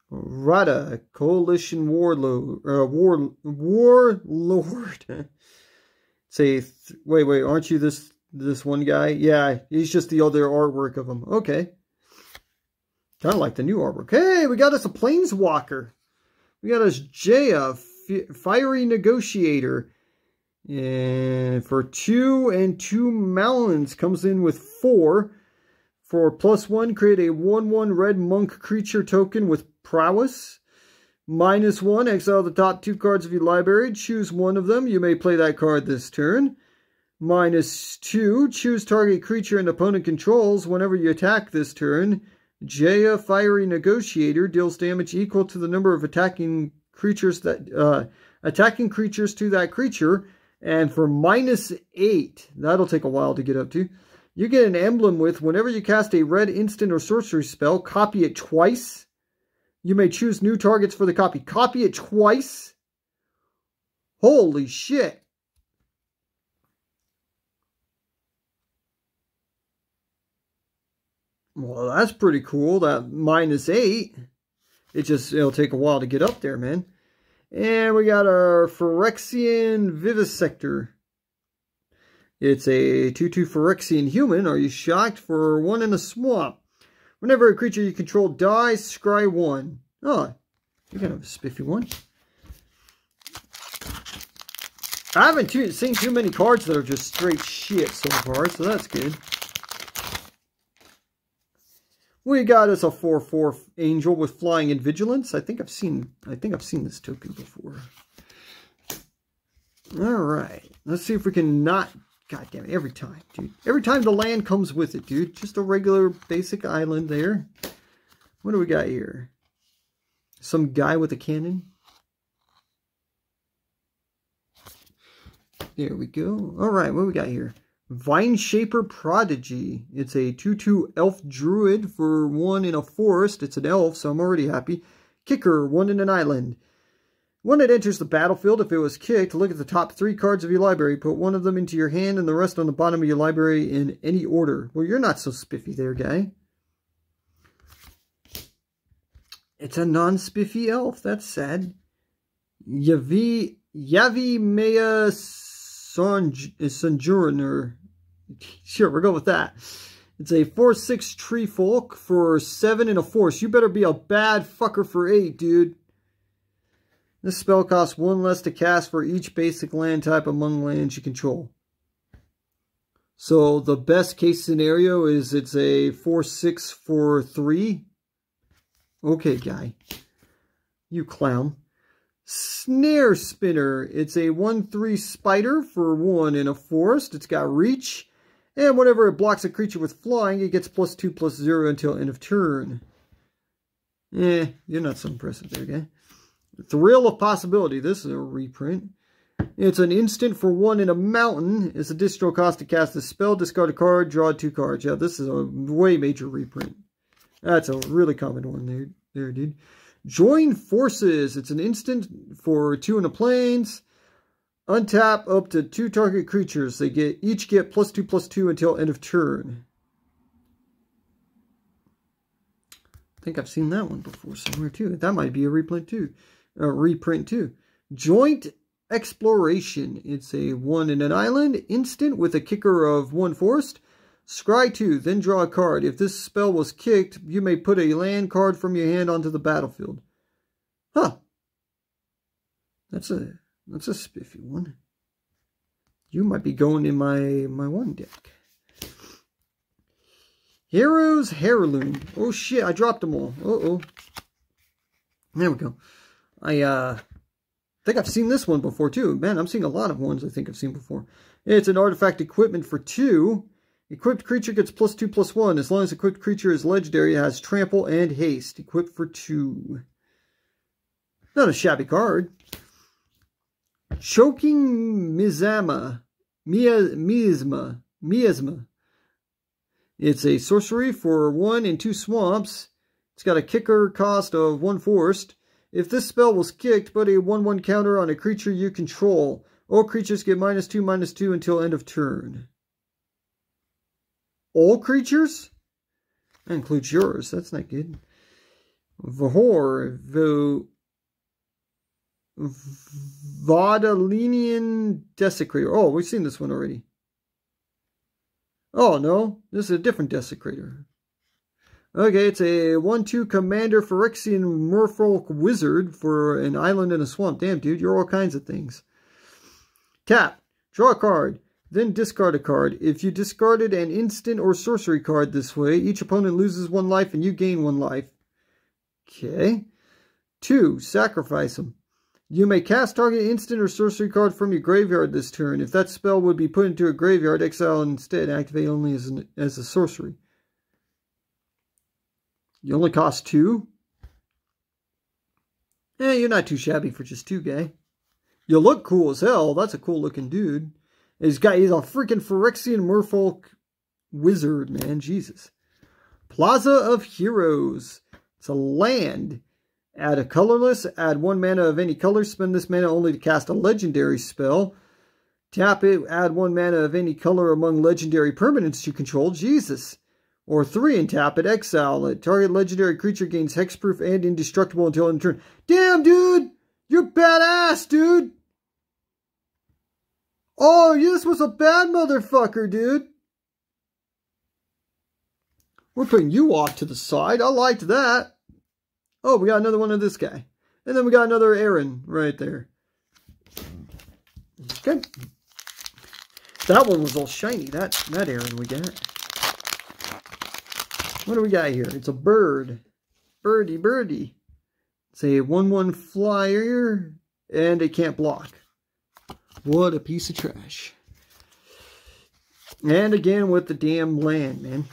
Rada, Coalition Warlord. Say, wait, aren't you this one guy? Yeah, he's just the other artwork of him. Okay. Kind of like the new artwork. Hey, we got us a Planeswalker. We got us Jaya, Fiery Negotiator. And for 2 and 2 Melons, comes in with 4. For +1, create a 1/1 red monk creature token with prowess. -1, exile the top 2 cards of your library. Choose one of them. You may play that card this turn. -2, choose target creature and opponent controls. Whenever you attack this turn, Jaya, Fiery Negotiator, deals damage equal to the number of attacking creatures to that creature. And for -8, that'll take a while to get up to. You get an emblem with, whenever you cast a red instant or sorcery spell, copy it twice. You may choose new targets for the copy. Copy it twice? Holy shit. Well, that's pretty cool, that -8. It'll take a while to get up there, man. And we got our Phyrexian Vivisector. It's a 2/2 Phyrexian human. Are you shocked? For 1 in a swamp. Whenever a creature you control dies, scry 1. Oh, you're kind of a spiffy one. I haven't seen too many cards that are just straight shit so far, so that's good. We got us a 4/4 angel with flying and vigilance. I think I've seen this token before. All right, let's see if we can not. God damn it! Every time, dude. Every time the land comes with it, dude. Just a regular basic island there. What do we got here? Some guy with a cannon. There we go. All right, what do we got here? Vine Shaper Prodigy. It's a 2/2 elf druid for 1 in a forest. It's an elf, so I'm already happy. Kicker, 1 in an island. When it enters the battlefield, if it was kicked, look at the top 3 cards of your library. Put 1 of them into your hand and the rest on the bottom of your library in any order. Well, you're not so spiffy there, guy. It's a non-spiffy elf. That's sad. Yavi Maya Sojourner. Sure, we'll go with that. It's a 4/6 tree folk for 7 in a force. You better be a bad fucker for 8, dude. This spell costs 1 less to cast for each basic land type among lands you control. So the best case scenario is it's a 4/6 for 3. Okay, guy. You clown. Snare Spinner. It's a 1/3 spider for 1 in a forest. It's got reach. And whenever it blocks a creature with flying, it gets +2/+0 until end of turn. You're not so impressive there, guy. Thrill of Possibility. This is a reprint. It's an instant for 1 in a mountain. It's additional cost to cast a spell, discard a card, draw 2 cards. Yeah, this is a way major reprint. That's a really common one there, dude. Join Forces. It's an instant for 2 in the plains. Untap up to 2 target creatures. They each get +2/+2 until end of turn. I think I've seen that one before somewhere too. That might be a reprint too. Joint Exploration. It's a 1 in an island instant with a kicker of 1 forced. Scry 2, then draw a card. If this spell was kicked, you may put a land card from your hand onto the battlefield. Huh. That's a spiffy one. You might be going in my one deck. Heroes Heirloom. Oh shit, I dropped them all. Uh-oh. There we go. I think I've seen this one before too. Man, I'm seeing a lot of ones I think I've seen before. It's an artifact equipment for 2. Equipped creature gets +2/+1. As long as equipped creature is legendary, it has trample and haste. Equipped for 2. Not a shabby card. Choking Miasma. It's a sorcery for 1 and 2 swamps. It's got a kicker cost of 1 forced. If this spell was kicked, put a 1/1 counter on a creature you control. All creatures get -2/-2 until end of turn. All creatures? That includes yours. That's not good. Vahor. Vodalinian Desecrator. Oh, we've seen this one already. Oh, no. This is a different Desecrator. Okay, it's a 1/2 Commander Phyrexian Merfolk Wizard for an island and a swamp. Damn, dude, you're all kinds of things. Tap. Draw a card. Then discard a card. If you discarded an instant or sorcery card this way, each opponent loses 1 life and you gain 1 life. Okay. 2. Sacrifice them. You may cast target instant or sorcery card from your graveyard this turn. If that spell would be put into a graveyard, exile instead. Activate only as a sorcery. You only cost 2? You're not too shabby for just 2, guy. You look cool as hell. That's a cool looking dude. He's a freaking Phyrexian Merfolk Wizard, man. Jesus. Plaza of Heroes. It's a land. Add a colorless. Add 1 mana of any color. Spend this mana only to cast a legendary spell. Tap it. Add 1 mana of any color among legendary permanents you control. Jesus. Or 3 and tap it. Exile it. Target legendary creature gains hexproof and indestructible until end of turn. Damn, dude! You're badass, dude! Oh, this was a bad motherfucker, dude. We're putting you off to the side. I liked that. Oh, we got another one of this guy. And then we got another Aaron right there. Okay. That one was all shiny. That Aaron we got. What do we got here? It's a bird. Birdie. It's a 1/1 flyer. And it can't block. What a piece of trash. And again with the damn land, man.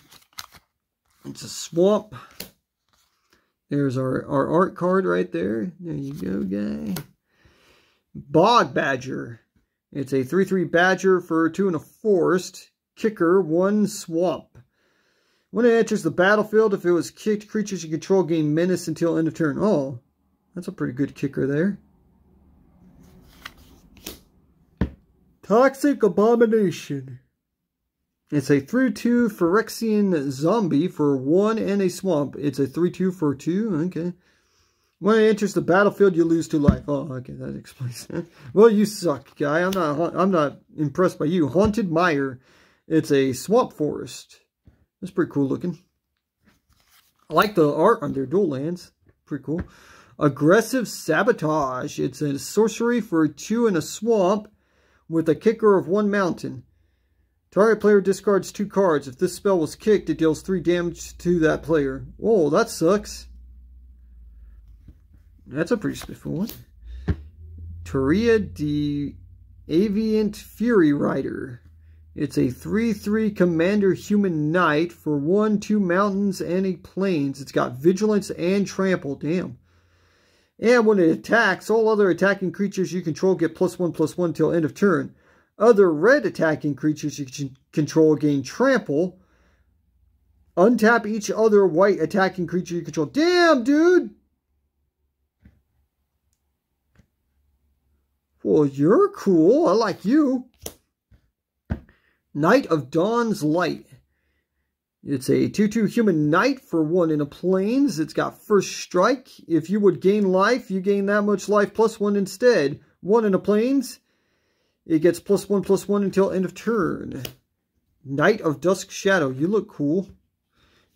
It's a swamp. There's our art card right there. There you go, guy. Bog Badger. It's a 3/3 Badger for 2 and a forced. Kicker, 1 swamp. When it enters the battlefield, if it was kicked, creatures you control gain menace until end of turn. Oh, that's a pretty good kicker there. Toxic Abomination. It's a 3/2 Phyrexian Zombie for 1 and a swamp. It's a 3/2 for 2. Okay. When it enters the battlefield, you lose 2 life. Oh, okay, that explains that. Well, you suck, guy. I'm not impressed by you. Haunted Mire. It's a swamp forest. That's pretty cool looking. I like the art on their dual lands. Pretty cool. Aggressive Sabotage. It's a sorcery for 2 and a swamp with a kicker of 1 mountain. Target player discards 2 cards. If this spell was kicked, it deals 3 damage to that player. Whoa, that sucks. That's a pretty spiffy one. Toria the Aviant Fury Rider. It's a 3/3 Commander Human Knight for 1, 2 mountains, and a plains. It's got Vigilance and Trample. Damn. And when it attacks, all other attacking creatures you control get +1/+1 till end of turn. Other red attacking creatures you control gain trample. Untap each other white attacking creature you control. Damn, dude! Well, you're cool. I like you. Knight of Dawn's Light. It's a 2/2 human knight for 1 in the plains. It's got first strike. If you would gain life, you gain that much life +1 instead. 1 in the plains. It gets +1/+1 until end of turn. Knight of Dusk Shadow. You look cool.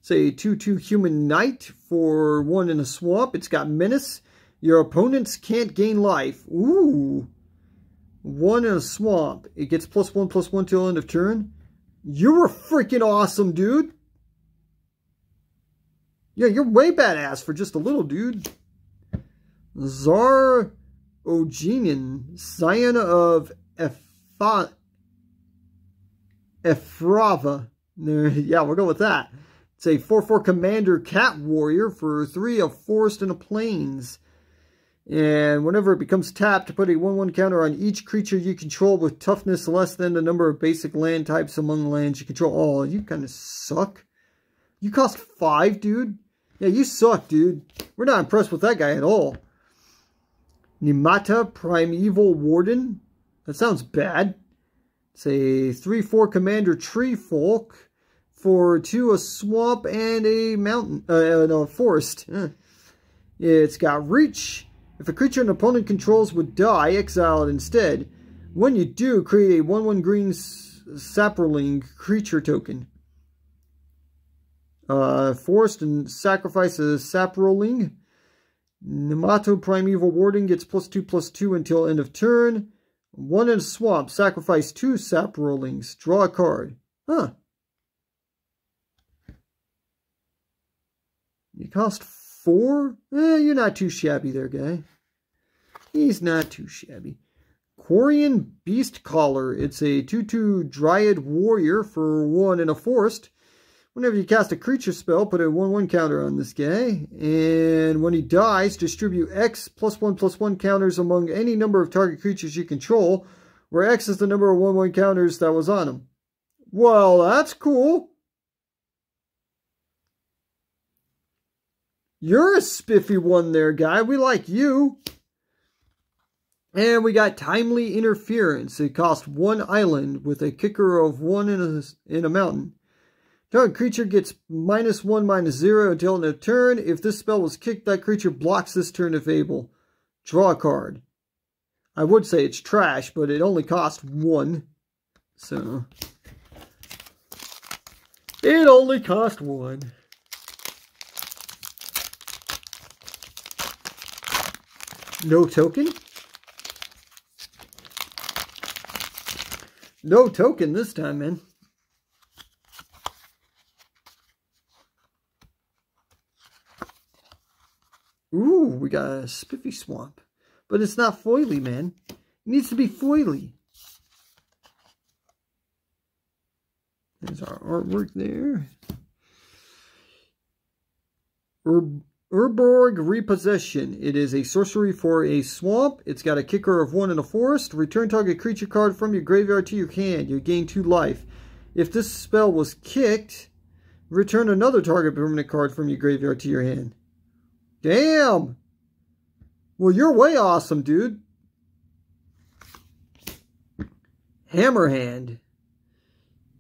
It's a 2/2 human knight for 1 in a swamp. It's got menace. Your opponents can't gain life. Ooh. 1 in a swamp. It gets +1/+1 till end of turn. You were freaking awesome, dude. Yeah, you're way badass for just a little dude. Zar Ogenin, scion of Ephrava. Yeah, we'll go with that. It's a 4/4 commander cat warrior for 3 of forest and the plains. And whenever it becomes tapped, to put a 1/1 counter on each creature you control with toughness less than the number of basic land types among lands you control. Oh, you kind of suck. You cost 5, dude. Yeah, you suck, dude. We're not impressed with that guy at all. Nimata Primeval Warden. That sounds bad. It's a 3/4 commander tree folk for 2 a swamp and a mountain, no, forest. It's got reach. If a creature an opponent controls would die, exile it instead. When you do, create a 1/1 green sapperling creature token. Forest and sacrifice a sapperling. Namato Primeval Warden gets +2/+2 until end of turn. 1 in a swamp, sacrifice 2 sapperlings. Draw a card. Huh. You cost 4? You're not too shabby there, guy. He's not too shabby. Quarian Beast Caller. It's a 2/2 Dryad Warrior for 1 in a forest. Whenever you cast a creature spell, put a 1/1 counter on this guy. And when he dies, distribute X +1/+1 counters among any number of target creatures you control, where X is the number of 1/1 counters that was on him. Well, that's cool. You're a spiffy one there, guy. We like you. And we got Timely Interference. It costs 1 island with a kicker of 1 in a mountain. Target creature gets -1/-0 until end of turn. If this spell was kicked, that creature blocks this turn if able. Draw a card. I would say it's trash, but it only costs 1. So, it only cost 1. No token? No token this time, man. Ooh, we got a Spiffy Swamp. But it's not foily, man. It needs to be foily. There's our artwork there. Urborg Repossession. It is a sorcery for a swamp. It's got a kicker of 1 in a forest. Return target creature card from your graveyard to your hand. You gain 2 life. If this spell was kicked, return another target permanent card from your graveyard to your hand. Damn! Well, you're way awesome, dude. Hammerhand.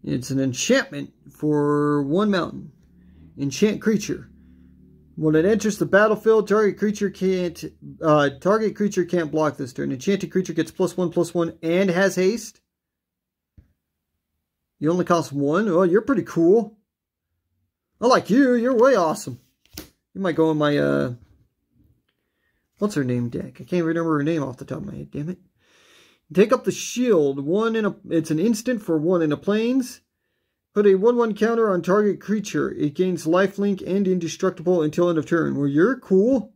It's an enchantment for 1 mountain. Enchant creature. When it enters the battlefield, target creature can't block this turn. Enchanted creature gets +1/+1 and has haste. You only cost 1. Oh, you're pretty cool. I like you. You're way awesome. You might go in my what's her name deck? I can't remember her name off the top of my head. Damn it. Take up the shield. It's an instant for 1 in the plains. Put a 1/1 counter on target creature. It gains lifelink and indestructible until end of turn. Well, you're cool.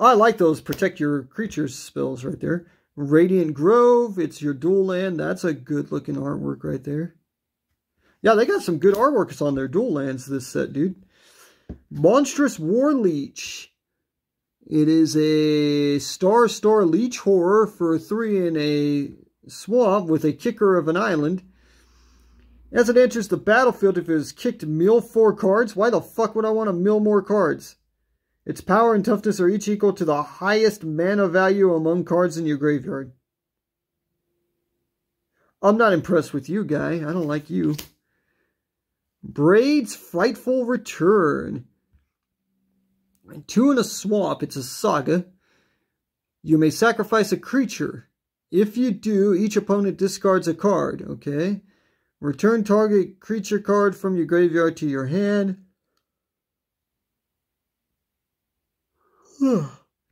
I like those protect your creatures spells right there. Radiant Grove. It's your dual land. That's a good looking artwork right there. Yeah, they got some good artworks on their dual lands this set, dude. Monstrous War Leech. It is a star leech horror for 3 in a swamp with a kicker of an island. As it enters the battlefield, if it is kicked, mill 4 cards. Why the fuck would I want to mill more cards? Its power and toughness are each equal to the highest mana value among cards in your graveyard. I'm not impressed with you, guy. I don't like you. Braid's Frightful Return. 2 in a swamp. It's a saga. You may sacrifice a creature. If you do, each opponent discards a card. Okay. Return target creature card from your graveyard to your hand.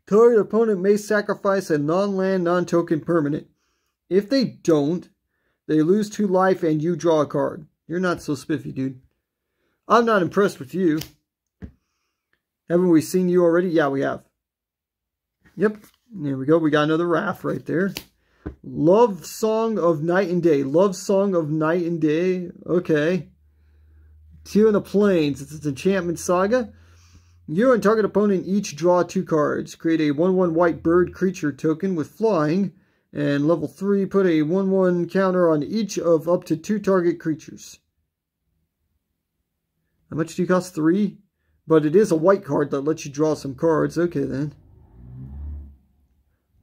Target opponent may sacrifice a non-land, non-token permanent. If they don't, they lose 2 life and you draw a card. You're not so spiffy, dude. I'm not impressed with you. Haven't we seen you already? Yeah, we have. Yep. There we go. We got another Wrath right there. Love Song of Night and Day. Love Song of Night and Day. Okay. 2 in the Plains. It's an enchantment saga. You and target opponent each draw 2 cards. Create a 1/1 white bird creature token with flying. And level 3, put a 1/1 counter on each of up to 2 target creatures. How much do you cost? 3? But it is a white card that lets you draw some cards. Okay, then.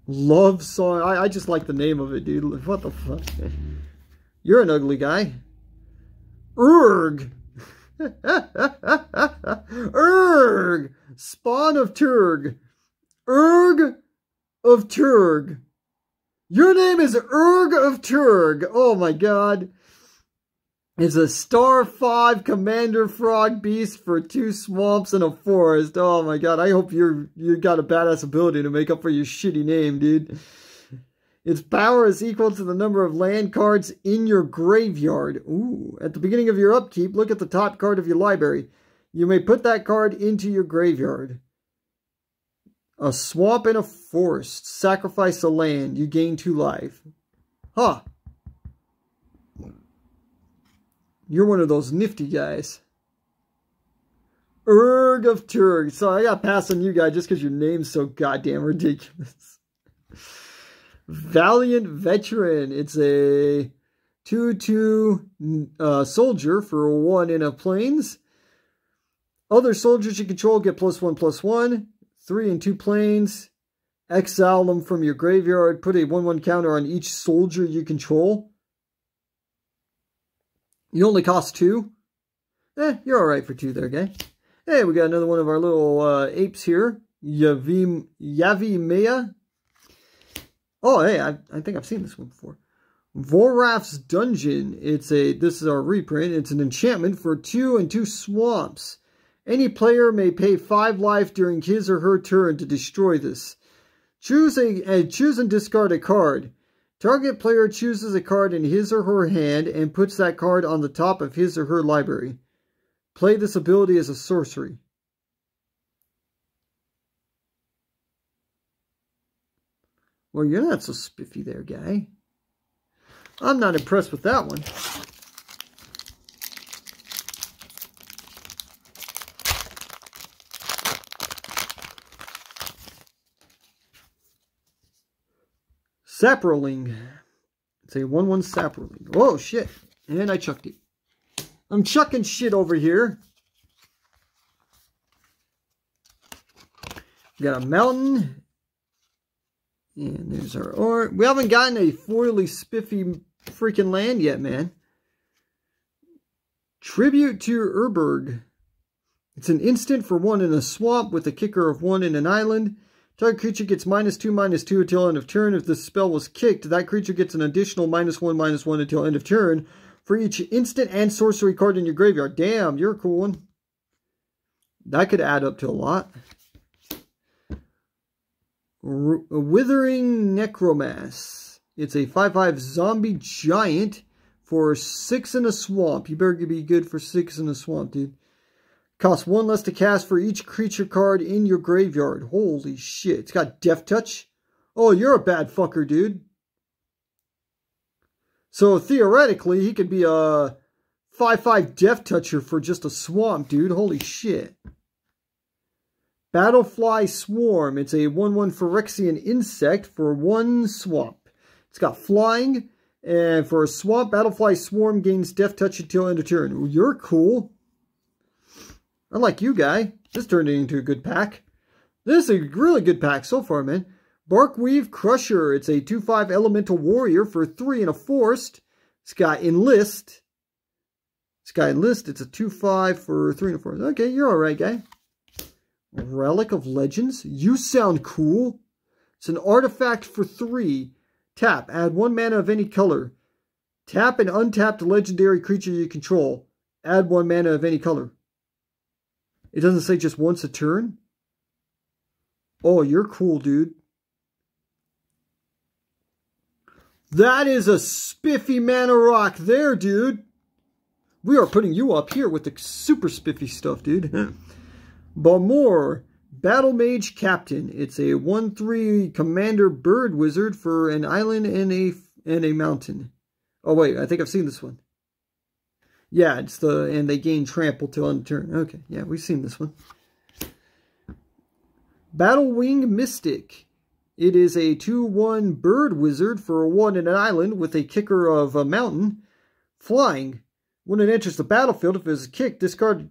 Love Song. I just like the name of it, dude. What the fuck? You're an ugly guy. Urg. Urg. Spawn of Turg. Urg of Turg. Your name is Urg of Turg. Oh my god. It's a star 5 commander frog beast for 2 swamps and a forest. Oh my god, I hope you got a badass ability to make up for your shitty name, dude. Its power is equal to the number of land cards in your graveyard. Ooh, at the beginning of your upkeep, look at the top card of your library. You may put that card into your graveyard. A swamp and a forest. Sacrifice a land. You gain 2 life. Huh. You're one of those nifty guys. Urg of Turg. So I got past on you guys just because your name's so goddamn ridiculous. Valiant Veteran. It's a 2/2 soldier for 1 in a plains. Other soldiers you control get +1/+1. 3 and 2 plains. Exile them from your graveyard. Put a 1/1 counter on each soldier you control. You only cost 2. You're alright for 2 there, guy. Hey, we got another one of our little apes here. Yavi Mea. Oh, hey, I think I've seen this one before. Voraf's Dungeon. This is our reprint. It's an enchantment for 2 and 2 swamps. Any player may pay 5 life during his or her turn to destroy this. Choose and discard a card. Target player chooses a card in his or her hand and puts that card on the top of his or her library. Play this ability as a sorcery. Well, you're not so spiffy there, guy. I'm not impressed with that one. Saproling. It's a 1/1 Saproling. Oh, shit. And I chucked it. I'm chucking shit over here. We got a mountain. And there's our ore. We haven't gotten a foily spiffy freaking land yet, man. Tribute to Urberg. It's an instant for 1 in a swamp with a kicker of 1 in an island. Target creature gets -2/-2 until end of turn. If this spell was kicked, that creature gets an additional -1/-1 until end of turn for each instant and sorcery card in your graveyard. Damn, you're a cool one. That could add up to a lot. Withering Necromass. It's a 5/5 zombie giant for 6 in a swamp. You better be good for 6 in a swamp, dude. Costs 1 less to cast for each creature card in your graveyard. Holy shit. It's got Death Touch. Oh, you're a bad fucker, dude. So theoretically, he could be a 5/5 Death Toucher for just a swamp, dude. Holy shit. Battlefly Swarm. It's a 1/1 Phyrexian insect for 1 swamp. It's got flying, and for a swamp, Battlefly Swarm gains Death Touch until end of turn. Ooh, you're cool. I like you, guy. This turned into a good pack. This is a really good pack so far, man. Barkweave Crusher. It's a 2/5 Elemental Warrior for 3 and a forest. It's got Enlist. It's a 2/5 for 3 and a forest. Okay, you're alright, guy. Relic of Legends. You sound cool. It's an artifact for 3. Tap. Add 1 mana of any color. Tap an untapped legendary creature you control. Add 1 mana of any color. It doesn't say just once a turn? Oh, you're cool, dude. That is a spiffy mana rock there, dude. We are putting you up here with the super spiffy stuff, dude. Balmor, Battle Mage Captain. It's a 1/3 Commander Bird Wizard for an island and a mountain. Oh wait, I think I've seen this one. Yeah, and they gain trample till end of turn. Okay, yeah, we've seen this one. Battlewing Mystic. It is a 2/1 Bird Wizard for a 1 and an island with a kicker of a mountain. Flying. When it enters the battlefield, if it's a kick, discard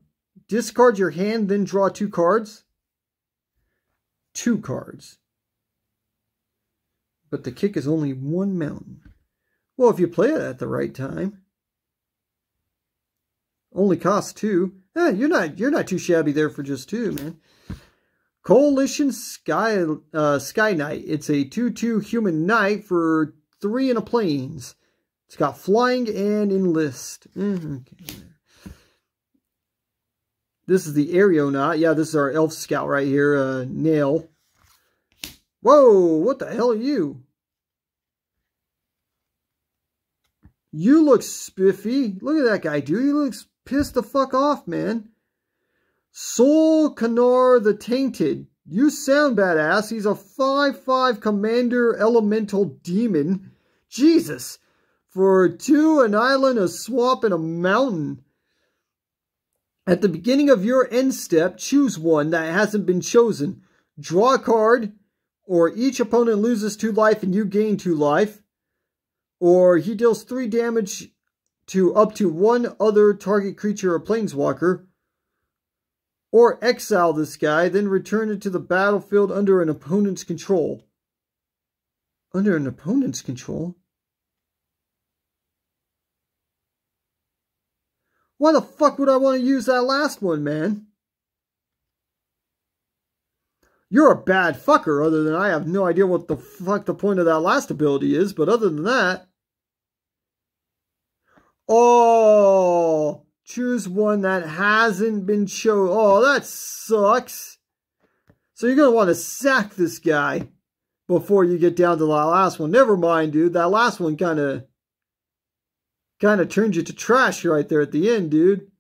your hand, then draw 2 cards. 2 cards. But the kick is only 1 mountain. Well, if you play it at the right time. Only costs 2. You're not too shabby there for just 2, man. Coalition Sky Knight. It's a 2/2 human knight for 3 and a plains. It's got flying and enlist. Okay. This is the Aeronaut. Yeah, this is our elf scout right here. Nail. Whoa, what the hell are you? You look spiffy. Look at that guy, dude. He looks pissed the fuck off, man. Sol Kanar the Tainted. You sound badass. He's a 5/5 Commander Elemental Demon. Jesus. For 2, an island, a swamp, and a mountain. At the beginning of your end step, choose one that hasn't been chosen. Draw a card, or each opponent loses 2 life and you gain 2 life. Or he deals 3 damage to up to 1 other target creature or planeswalker. Or exile this guy, then return it to the battlefield under an opponent's control. Under an opponent's control? Why the fuck would I want to use that last one, man? You're a bad fucker, other than I have no idea what the fuck the point of that last ability is, but other than that... Oh, choose one that hasn't been chosen. Oh, that sucks. So you're going to want to sack this guy before you get down to the last one. Never mind, dude. That last one kind of turns you to trash right there at the end, dude.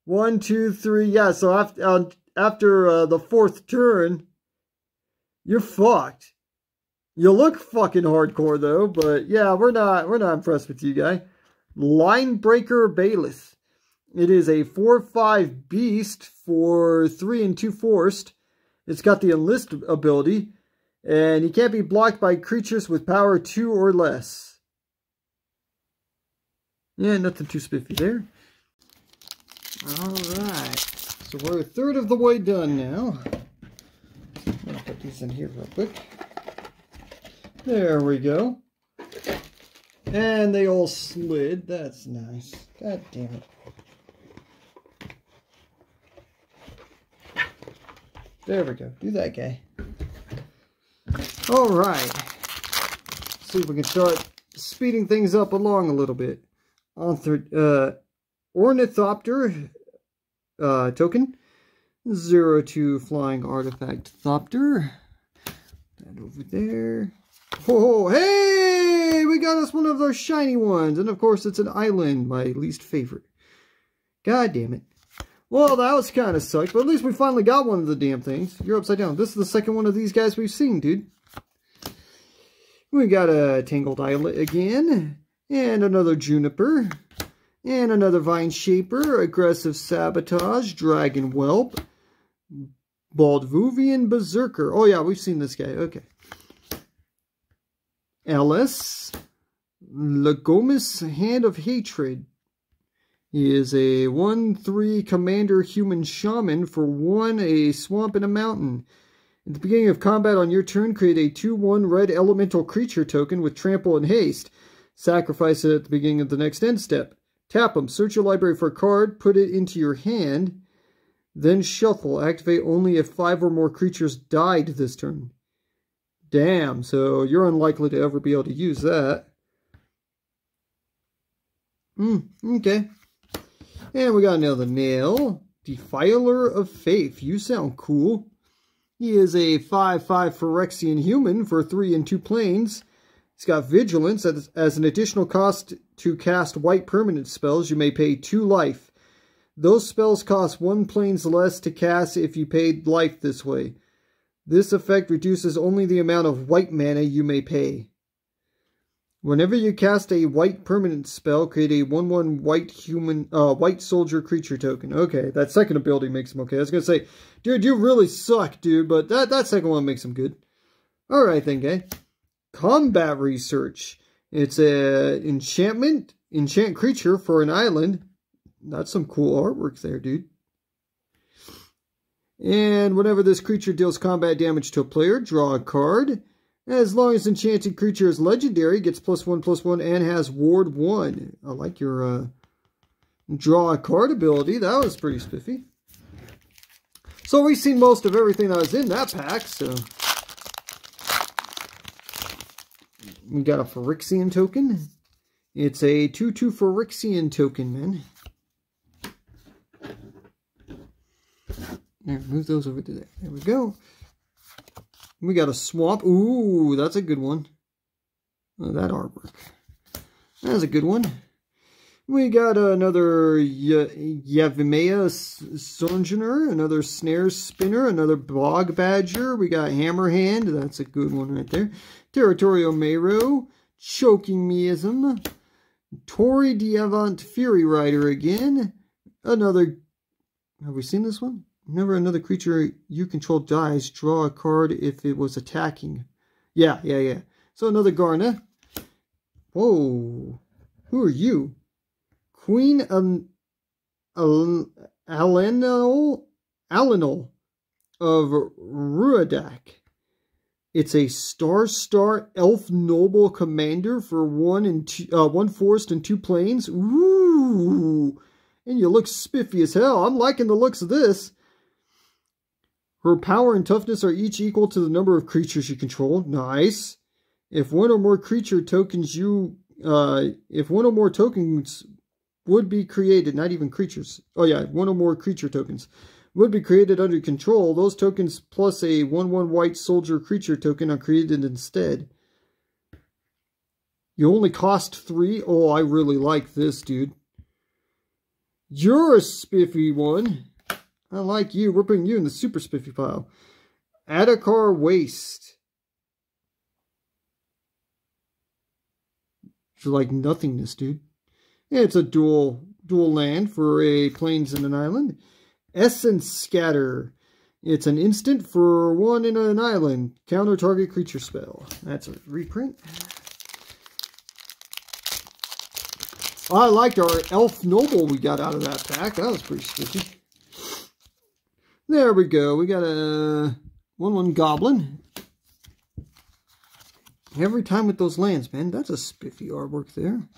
1, 2, 3. Yeah, so after the 4th turn, you're fucked. You look fucking hardcore though, but yeah, we're not impressed with you, guy. Linebreaker Bailiff. It is a 4/5 beast for 3 and 2 forest. It's got the enlist ability, and he can't be blocked by creatures with power 2 or less. Yeah, nothing too spiffy there. Alright, so we're a third of the way done now. I'm going to put these in here real quick. There we go. And they all slid. That's nice. God damn it. There we go. Do that, guy. Alright. See if we can start speeding things up along a little bit. Ornithopter token. 0/2 flying artifact Thopter. That over there. Oh, hey! We got us one of those shiny ones. And of course, it's an island, my least favorite. God damn it. Well, that was kind of sucked, but at least we finally got one of the damn things. You're upside down. This is the second one of these guys we've seen, dude. We got a Tangled Islet again. And another Juniper. And another Vine Shaper. Aggressive Sabotage. Dragon Whelp. Baldvuvian Berserker. Oh yeah, we've seen this guy. Okay. Ellis. Legomis Hand of Hatred. He is a 1/3 commander human shaman for 1, a swamp and a mountain. At the beginning of combat on your turn, create a 2/1 red elemental creature token with trample and haste. Sacrifice it at the beginning of the next end step. Tap him, search your library for a card, put it into your hand, then shuffle. Activate only if 5 or more creatures died this turn. Damn, so you're unlikely to ever be able to use that. Okay. And we got another nail. Defiler of Faith. You sound cool. He is a 5/5 Phyrexian human for 3 and 2 planes. He's got Vigilance. As an additional cost to cast white permanent spells, you may pay 2 life. Those spells cost 1 planes less to cast if you paid life this way. This effect reduces only the amount of white mana you may pay. Whenever you cast a white permanent spell, create a 1/1 white soldier creature token. Okay, that second ability makes him okay. I was going to say, dude, you really suck, dude, but that second one makes him good. Alright then, guy. Combat Research. It's a enchant creature for an island. That's some cool artwork there, dude. And whenever this creature deals combat damage to a player, draw a card. As long as enchanted creature is legendary, gets +1/+1 and has ward 1. I like your draw a card ability. That was pretty spiffy. So we've seen most of everything that was in that pack. So we got a Phyrexian token. It's a 2/2 Phyrexian token, man. There, move those over to there. There we go. We got a swamp. Ooh, that's a good one. Oh, that artwork. That's a good one. We got another Yavimea Sojourner, another Snare Spinner, another Bog Badger. We got Hammerhand. That's a good one right there. Territorial Mero, Choking Miasm, Tori Diavant Fury Rider again. Another. Have we seen this one? Whenever another creature you control dies, draw a card if it was attacking. Yeah. So another Garna. Whoa. Who are you? Queen Alenol of Ruadak. It's a star elf noble commander for 1 forest and 2 planes. Ooh. And you look spiffy as hell. I'm liking the looks of this. Her power and toughness are each equal to the number of creatures you control. Nice. If one or more tokens would be created, not even creatures. Oh yeah, 1 or more creature tokens would be created under control. Those tokens plus a 1/1 white soldier creature token are created instead. You only cost 3. Oh, I really like this, dude. You're a spiffy one. I like you. We're putting you in the super spiffy pile. Adakar Waste. It's like nothingness, dude. Yeah, it's a dual land for a plains and an island. Essence Scatter. It's an instant for 1 in an island. Counter target creature spell. That's a reprint. I liked our Elf Noble we got out of that pack. That was pretty spiffy. There we go. We got a 1/1 Goblin. Every time with those lands, man. That's a spiffy artwork there.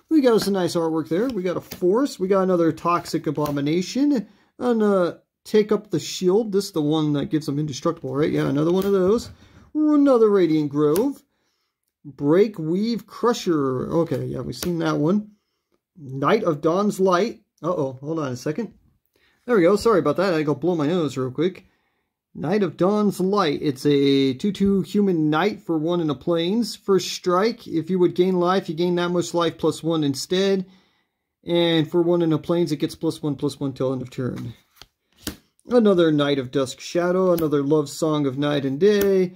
We got us a nice artwork there. We got a Force. We got another Toxic Abomination. And Take Up the Shield. This is the one that gives them indestructible, right? Yeah, another one of those. Another Radiant Grove. Break Weave Crusher. Okay, yeah, we've seen that one. Knight of Dawn's Light. Uh-oh, hold on a second. There we go. Sorry about that. I gotta go blow my nose real quick. Knight of Dawn's Light. It's a 2/2 human knight for 1 in the plains. First strike, if you would gain life, you gain that much life +1 instead. And for 1 in the plains, it gets +1/+1 till end of turn. Another Knight of Dusk Shadow. Another Love Song of Night and Day.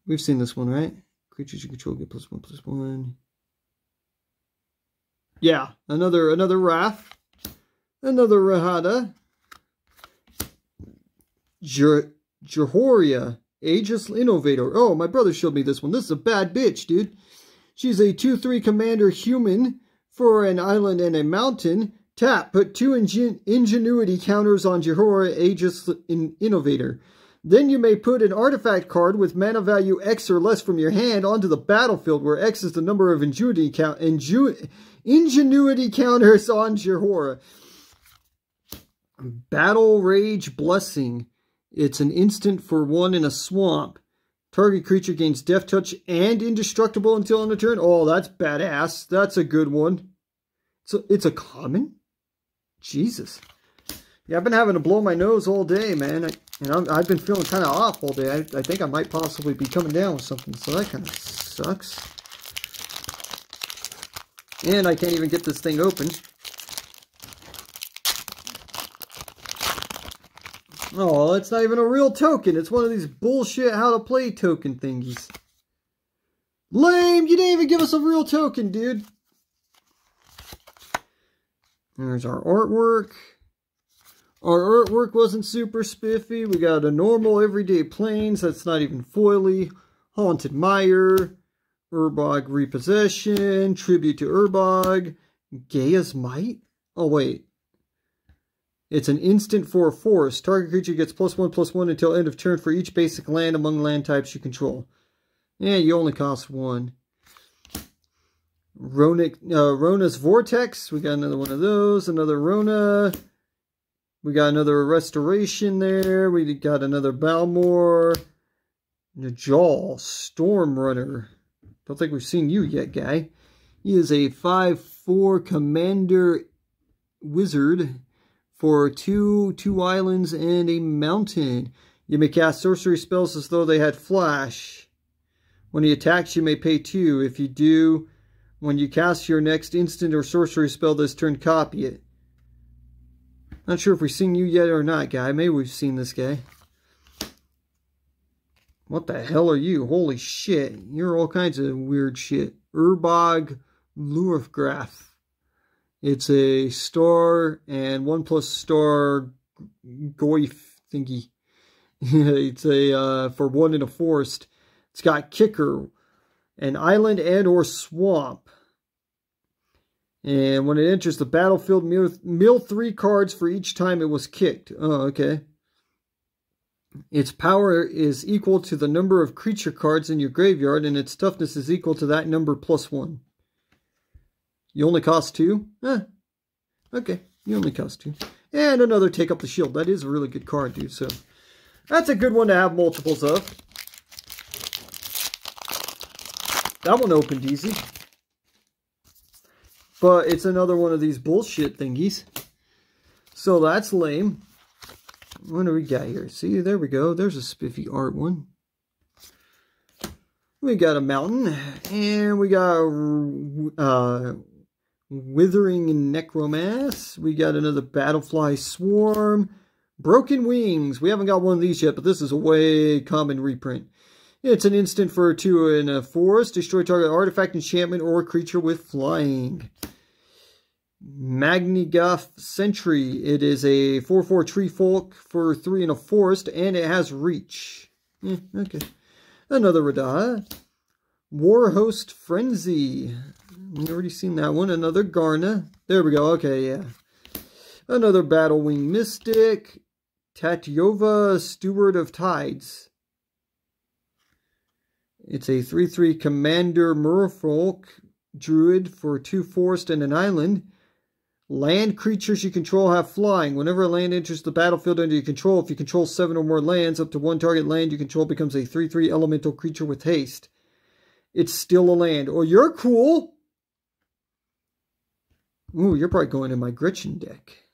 We've seen this one, right? Creatures you control get +1/+1. Yeah, another Wrath. Another Rahada. Jehoria, Aegis Innovator. Oh, my brother showed me this one. This is a bad bitch, dude. She's a 2/3 commander human for an island and a mountain. Tap, put 2 ingenuity counters on Jehoria, Aegis Innovator. Then you may put an artifact card with mana value X or less from your hand onto the battlefield, where X is the number of ingenuity counters on Jehoria. Battle Rage Blessing. It's an instant for 1 in a swamp. Target creature gains Death Touch and Indestructible until end of turn. Oh, that's badass. That's a good one. So it's a common? Jesus. Yeah, I've been having to blow my nose all day, man. I've been feeling kind of off all day. I think I might possibly be coming down with something, so that kind of sucks. And I can't even get this thing open. Oh, it's not even a real token. It's one of these bullshit how to play token thingies. Lame! You didn't even give us a real token, dude. There's our artwork. Our artwork wasn't super spiffy. We got a normal everyday plains that's not even foily. Haunted Mire. Urbog Repossession. Tribute to Urbog. Gaia's Might? Oh, wait. It's an instant for a forest. Target creature gets +1/+1 until end of turn for each basic land among land types you control. Yeah, you only cost 1. Rona's Vortex. We got another one of those. Another Rona. We got another Restoration there. We got another Balmor. Najal. Storm Runner. Don't think we've seen you yet, guy. He is a 5/4 Commander Wizard for 2 islands and a mountain. You may cast sorcery spells as though they had flash. When he attacks, you may pay 2. If you do, when you cast your next instant or sorcery spell this turn, copy it. Not sure if we've seen you yet or not, guy. Maybe we've seen this guy. What the hell are you? Holy shit. You're all kinds of weird shit. Urbog Lurfgraf. It's a star and 1+ star goif thingy. It's a for 1 in a forest. It's got kicker, an island and or swamp. And when it enters the battlefield, mill 3 cards for each time it was kicked. Oh, okay. Its power is equal to the number of creature cards in your graveyard, and its toughness is equal to that number +1. You only cost 2? Okay, you only cost 2. And another Take Up the Shield. That is a really good card, dude. So that's a good one to have multiples of. That one opened easy. But it's another one of these bullshit thingies. So that's lame. What do we got here? See, there we go. There's a spiffy art one. We got a mountain. And we got Withering Necromass. We got another Battlefly Swarm. Broken Wings. We haven't got one of these yet, but this is a way common reprint. It's an instant for 2 in a forest. Destroy target artifact, enchantment, or creature with flying. Magnigoth Sentry. It is a 4/4 tree folk for 3 in a forest, and it has reach. Okay. Another Radha. Warhost Frenzy. We've already seen that one. Another Garna. There we go. Okay, yeah. Another Battlewing Mystic. Tatyova, Steward of Tides. It's a 3/3 Commander Merfolk Druid for 2 forest and an island. Land creatures you control have flying. Whenever a land enters the battlefield under your control, if you control 7 or more lands, up to 1 target land you control becomes a 3/3 elemental creature with haste. It's still a land. Oh, you're cool. Ooh, you're probably going in my Gretchen deck.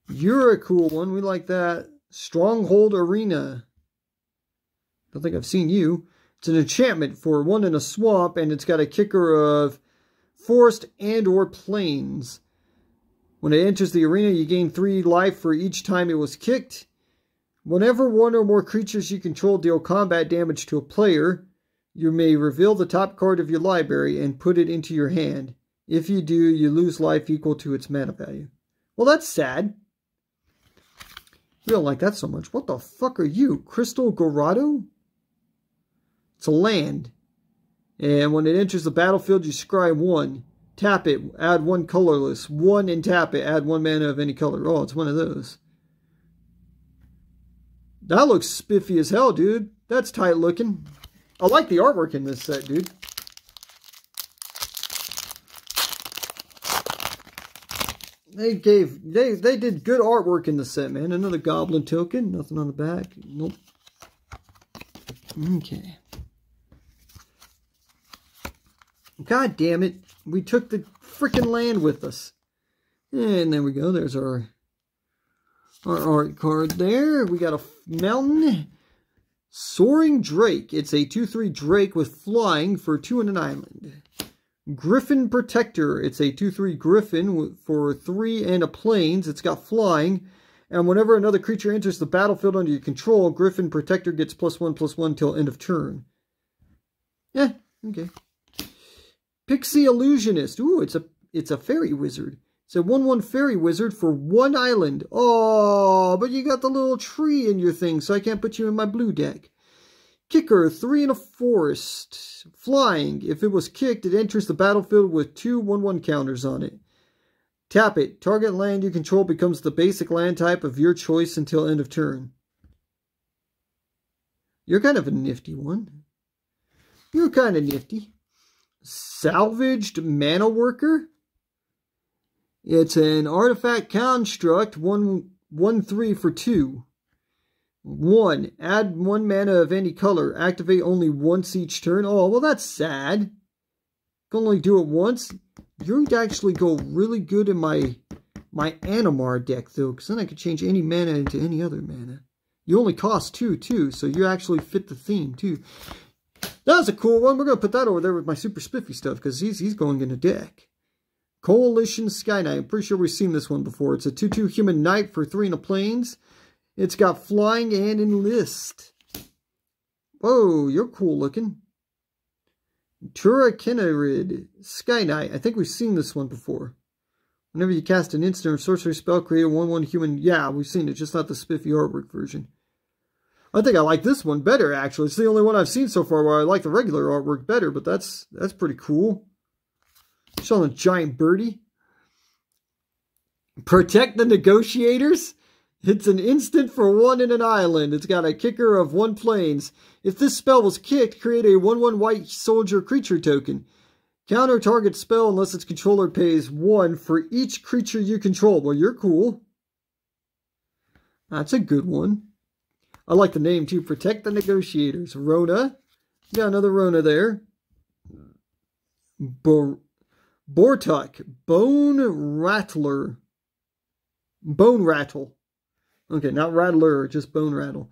You're a cool one. We like that. Stronghold Arena. Don't think I've seen you. It's an enchantment for 1 in a swamp, and it's got a kicker of forest and or plains. When it enters the arena, you gain 3 life for each time it was kicked. Whenever 1 or more creatures you control deal combat damage to a player, you may reveal the top card of your library and put it into your hand. If you do, you lose life equal to its mana value. Well, that's sad. We don't like that so much. What the fuck are you? Crystal Gorado? It's a land. And when it enters the battlefield, you scry 1. Tap it, add 1 colorless. 1 and tap it, add 1 mana of any color. Oh, it's one of those. That looks spiffy as hell, dude. That's tight looking. I like the artwork in this set, dude. They did good artwork in the set, man. Another goblin token. Nothing on the back. Nope. Okay. God damn it. We took the freaking land with us. And there we go. There's our art card there. We got a mountain. Soaring Drake. It's a 2/3 Drake with flying for 2 and an island. Griffin Protector. It's a 2/3 Griffin for 3 and a plains. It's got flying. And whenever another creature enters the battlefield under your control, Griffin Protector gets +1/+1 till end of turn. Yeah, okay. Pixie Illusionist. Ooh, it's a fairy wizard. It's a 1/1 fairy wizard for 1 island. Oh, but you got the little tree in your thing, so I can't put you in my blue deck. Kicker, 3 in a forest. Flying. If it was kicked, it enters the battlefield with 2 1/1 counters on it. Tap it. Target land you control becomes the basic land type of your choice until end of turn. You're kind of a nifty one. You're kind of nifty. Salvaged Mana Worker. It's an artifact construct, 1/3 for 2. 1. Add 1 mana of any color. Activate only once each turn. Oh, well, that's sad. Can only do it once. You'd actually go really good in my Animar deck, though, because then I could change any mana into any other mana. You only cost 2, too, so you actually fit the theme, too. That was a cool one. We're going to put that over there with my super spiffy stuff, because he's going in a deck. Coalition Sky Knight. I'm pretty sure we've seen this one before. It's a 2/2 human knight for 3 in a plains. It's got flying and enlist. Whoa, you're cool looking. Tura Kennerid, Sky Knight. I think we've seen this one before. Whenever you cast an instant or sorcery spell, create a 1/1 human. Yeah, we've seen it, just not the spiffy artwork version. I think I like this one better, actually. It's the only one I've seen so far where I like the regular artwork better, but that's pretty cool. Showing a giant birdie. Protect the Negotiators. It's an instant for 1 in an island. It's got a kicker of 1 plains. If this spell was kicked, create a 1/1 white soldier creature token. Counter target spell unless its controller pays 1 for each creature you control. Well, you're cool. That's a good one. I like the name too. Protect the Negotiators. Rona. Got another Rona there. Bortuk. Bone Rattler. Bone Rattle. Okay, not Rattler, just Bone Rattle.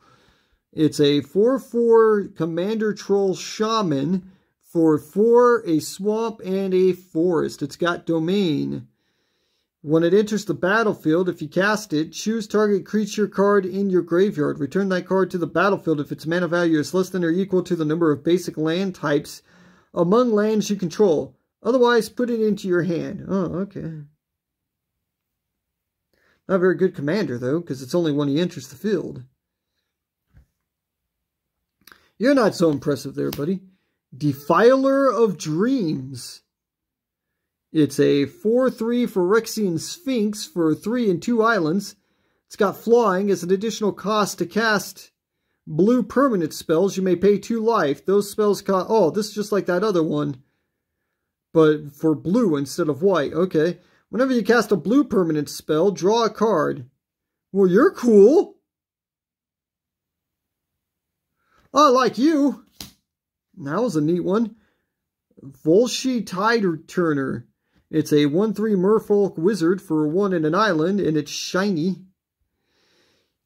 It's a 4/4 Commander Troll Shaman for 4, a swamp, and a forest. It's got domain. When it enters the battlefield, if you cast it, choose target creature card in your graveyard. Return that card to the battlefield if its mana value is less than or equal to the number of basic land types among lands you control. Otherwise, put it into your hand. Oh, okay. Not a very good commander, though, because it's only when he enters the field. You're not so impressive there, buddy. Defiler of Dreams. It's a 4/3 Phyrexian Sphinx for 3 and 2 islands. It's got flying. As an additional cost to cast blue permanent spells, you may pay 2 life. Those spells cost... Oh, this is just like that other one, but for blue instead of white. Okay. Whenever you cast a blue permanent spell, draw a card. Well, you're cool. I like you. That was a neat one. Volsci Tide Turner. It's a 1/3 Merfolk Wizard for 1 in an island, and it's shiny.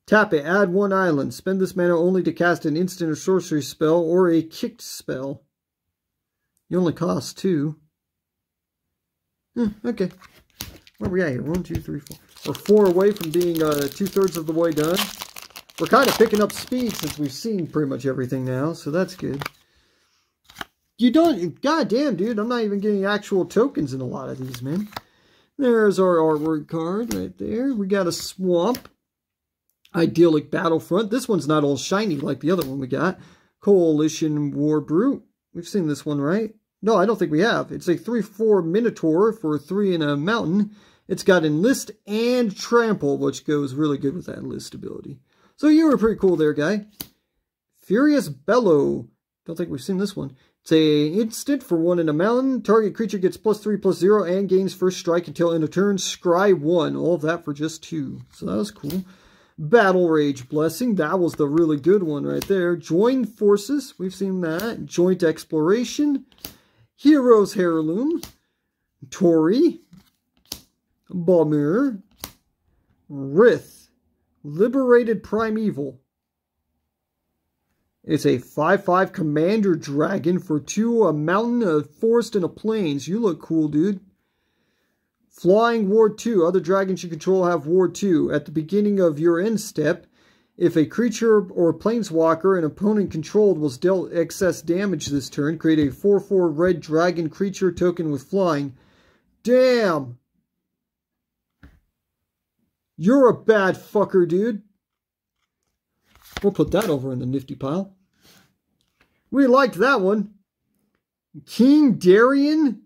Tap it, add 1 island. Spend this mana only to cast an instant or sorcery spell or a kicked spell. You only cost 2. Okay. Where are we at here? 1, 2, 3, 4. We're 4 away from being 2/3 of the way done. We're kind of picking up speed since we've seen pretty much everything now, so that's good. You don't... Goddamn, dude, I'm not even getting actual tokens in a lot of these, man. There's our artwork card right there. We got a swamp. Idyllic Battlefront. This one's not all shiny like the other one we got. Coalition War Brute. We've seen this one, right? No, I don't think we have. It's a 3/4 Minotaur for 3 in a mountain. It's got Enlist and Trample, which goes really good with that Enlist ability. So you were pretty cool there, guy. Furious Bellow. Don't think we've seen this one. It's a instant for 1 in a mountain. Target creature gets +3/+0 and gains first strike until end of turn. Scry 1. All of that for just 2. So that was cool. Battle Rage Blessing. That was the really good one right there. Join Forces. We've seen that. Joint Exploration. Hero's Heirloom. Tori. Balmir. Rith. Liberated Primeval. It's a 5/5 Commander Dragon for 2, a mountain, a forest, and a plains. You look cool, dude. Flying Ward 2. Other dragons you control have Ward 2. At the beginning of your end step, if a creature or planeswalker an opponent controlled was dealt excess damage this turn, create a 4/4 red dragon creature token with flying. Damn! You're a bad fucker, dude. We'll put that over in the nifty pile. We liked that one. King Darien.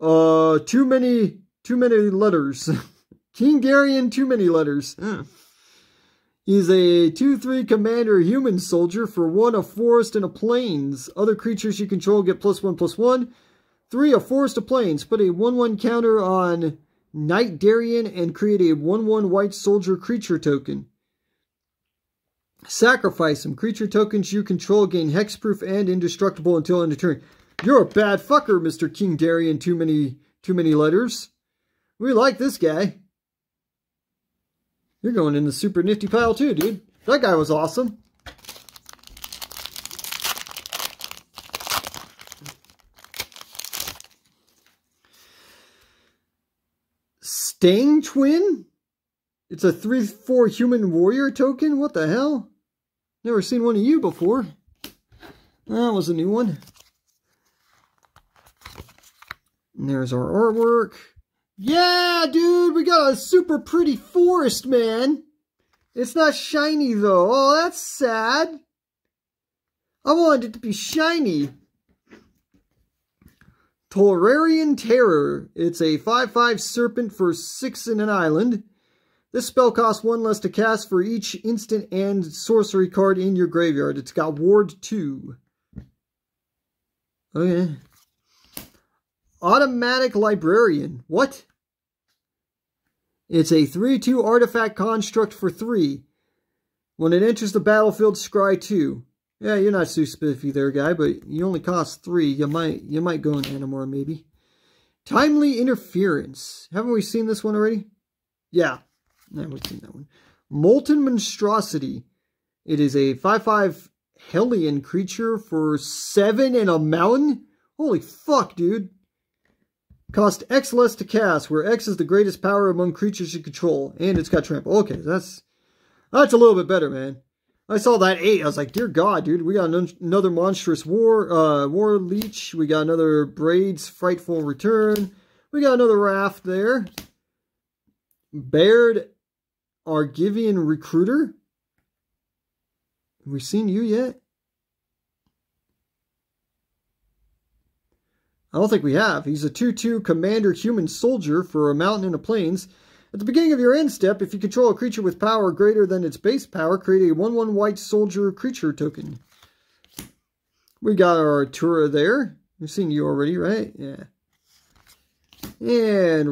Too many letters. King Darien, too many letters. He's a 2/3 commander human soldier for 1, a forest, and a plains. Other creatures you control get +1/+1. 3, a forest, a plains. Put a 1/1 counter on Knight Darien and create a 1/1 white soldier creature token. Sacrifice some creature tokens you control, gain hexproof and indestructible until end of turn. You're a bad fucker, Mr. King Darien. Too many letters. We like this guy. You're going in the super nifty pile too, dude. That guy was awesome. Stang Twin? It's a 3/4 human warrior token? What the hell? Never seen one of you before. That was a new one. And there's our artwork. Yeah, dude, we got a super pretty forest, man. It's not shiny, though. Oh, that's sad. I wanted it to be shiny. Tolarian Terror. It's a 5/5 serpent for 6 in an island. This spell costs 1 less to cast for each instant and sorcery card in your graveyard. It's got Ward 2. Okay. Automatic Librarian. What? It's a 3/2 artifact construct for 3. When it enters the battlefield, scry 2. Yeah, you're not too spiffy there, guy, but you only cost 3. You might go in Animor, maybe. Timely Interference. Haven't we seen this one already? Yeah. No, we've seen that one. Molten Monstrosity. It is a 5/5 Hellion creature for 7 in a mountain? Holy fuck, dude. Cost X less to cast, where X is the greatest power among creatures you control. And it's got trample. Okay, that's a little bit better, man. I saw that 8. I was like, dear God, dude. We got another Monstrous War Leech. We got another Braid's Frightful Return. We got another Raft there. Baird Argivian Recruiter. Have we seen you yet? I don't think we have. He's a 2/2 commander human soldier for a mountain and a plains. At the beginning of your end step, if you control a creature with power greater than its base power, create a 1/1 white soldier creature token. We got our Artura there. We've seen you already, right? Yeah. And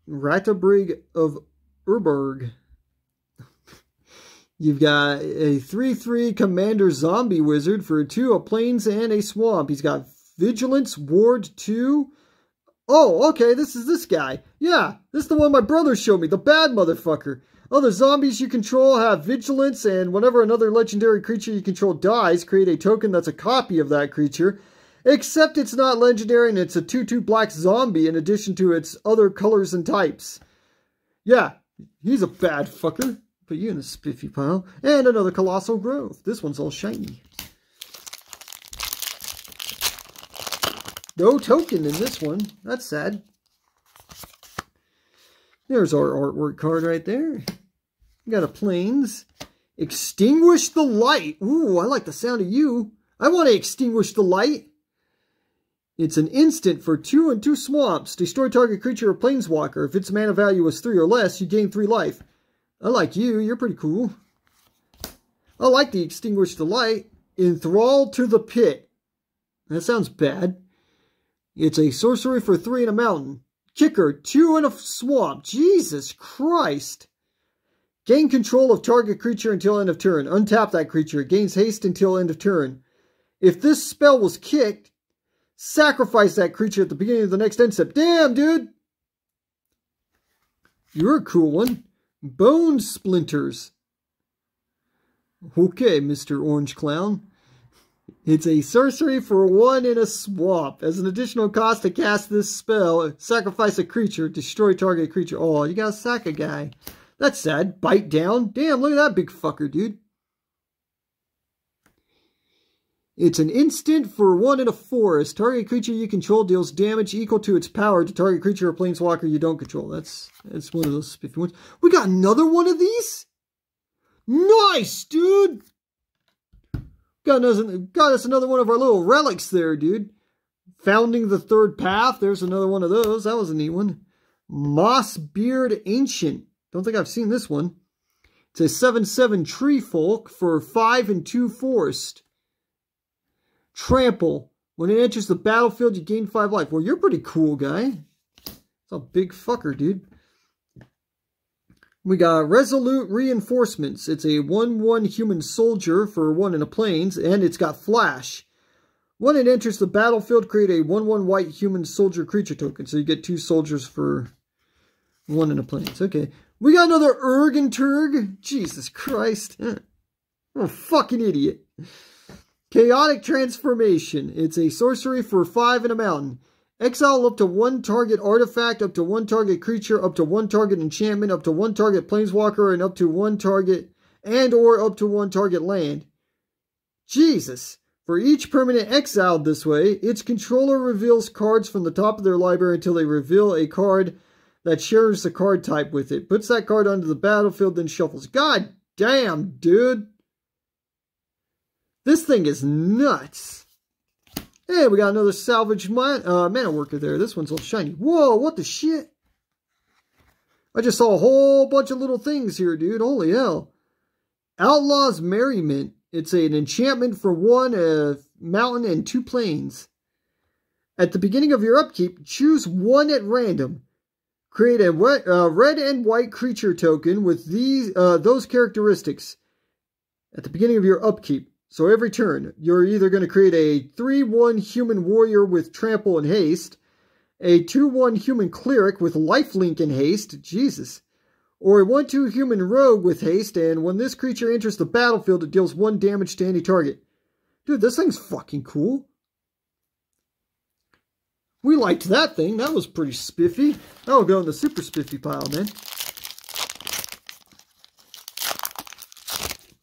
Ratabrig of Urberg. You've got a 3/3 commander zombie wizard for 2, a plains, and a swamp. He's got Vigilance, Ward 2. Oh, okay, this is this guy. Yeah, this is the one my brother showed me, the bad motherfucker. Other zombies you control have Vigilance, and whenever another legendary creature you control dies, create a token that's a copy of that creature. Except it's not legendary, and it's a 2/2 black zombie in addition to its other colors and types. Yeah, he's a bad fucker. Put you in a spiffy pile. And another Colossal Growth. This one's all shiny. No token in this one. That's sad. There's our artwork card right there. We got a plains. Extinguish the light. Ooh, I like the sound of you. I want to extinguish the light. It's an instant for 2 and 2 swamps. Destroy target creature or planeswalker. If its mana value is 3 or less, you gain 3 life. I like you. You're pretty cool. I like the extinguish the light. Enthrall to the pit. That sounds bad. It's a sorcery for 3 and a mountain. Kicker, 2 and a swamp. Jesus Christ. Gain control of target creature until end of turn. Untap that creature. It gains haste until end of turn. If this spell was kicked, sacrifice that creature at the beginning of the next end step. Damn, dude. You're a cool one. Bone splinters. Okay, Mr. Orange Clown. It's a sorcery for 1 in a swamp. As an additional cost to cast this spell, sacrifice a creature, destroy target creature. Oh, you gotta sack a guy. That's sad. Bite down. Damn, look at that big fucker, dude. It's an instant for 1 in a forest. Target creature you control deals damage equal to its power to target creature or planeswalker you don't control. That's one of those spiffy ones. We got another one of these? Nice, dude! Got us another one of our little relics there, dude. Founding the Third Path. There's another one of those. That was a neat one. Mossbeard Ancient. Don't think I've seen this one. It's a 7/7 tree folk for 5 and 2 forest. Trample. When it enters the battlefield, you gain 5 life. Well, you're a pretty cool guy. It's a big fucker, dude. We got Resolute Reinforcements. It's a 1/1 human soldier for 1 in a plains, and it's got flash. When it enters the battlefield, create a 1/1 white human soldier creature token. So you get 2 soldiers for 1 in a plains. Okay. We got another Urg and Turg. Jesus Christ. I'm a fucking idiot. Chaotic Transformation. It's a sorcery for 5 in a mountain. Exile up to 1 target artifact, up to 1 target creature, up to 1 target enchantment, up to 1 target planeswalker, and up to 1 target and/or up to 1 target land. Jesus. For each permanent exiled this way, its controller reveals cards from the top of their library until they reveal a card that shares the card type with it. Puts that card onto the battlefield, then shuffles. God damn, dude. This thing is nuts. Hey, we got another salvage mana worker there. This one's all shiny. Whoa, what the shit? I just saw a whole bunch of little things here, dude. Holy hell. Outlaw's Merriment. It's an enchantment for 1 mountain and 2 plains. At the beginning of your upkeep, choose 1 at random. Create a red and white creature token with those characteristics at the beginning of your upkeep. So every turn, you're either going to create a 3/1 human warrior with trample and haste, a 2/1 human cleric with lifelink and haste, Jesus, or a 1/2 human rogue with haste, and when this creature enters the battlefield, it deals 1 damage to any target. Dude, this thing's fucking cool. We liked that thing. That was pretty spiffy. That'll go in the super spiffy pile, man.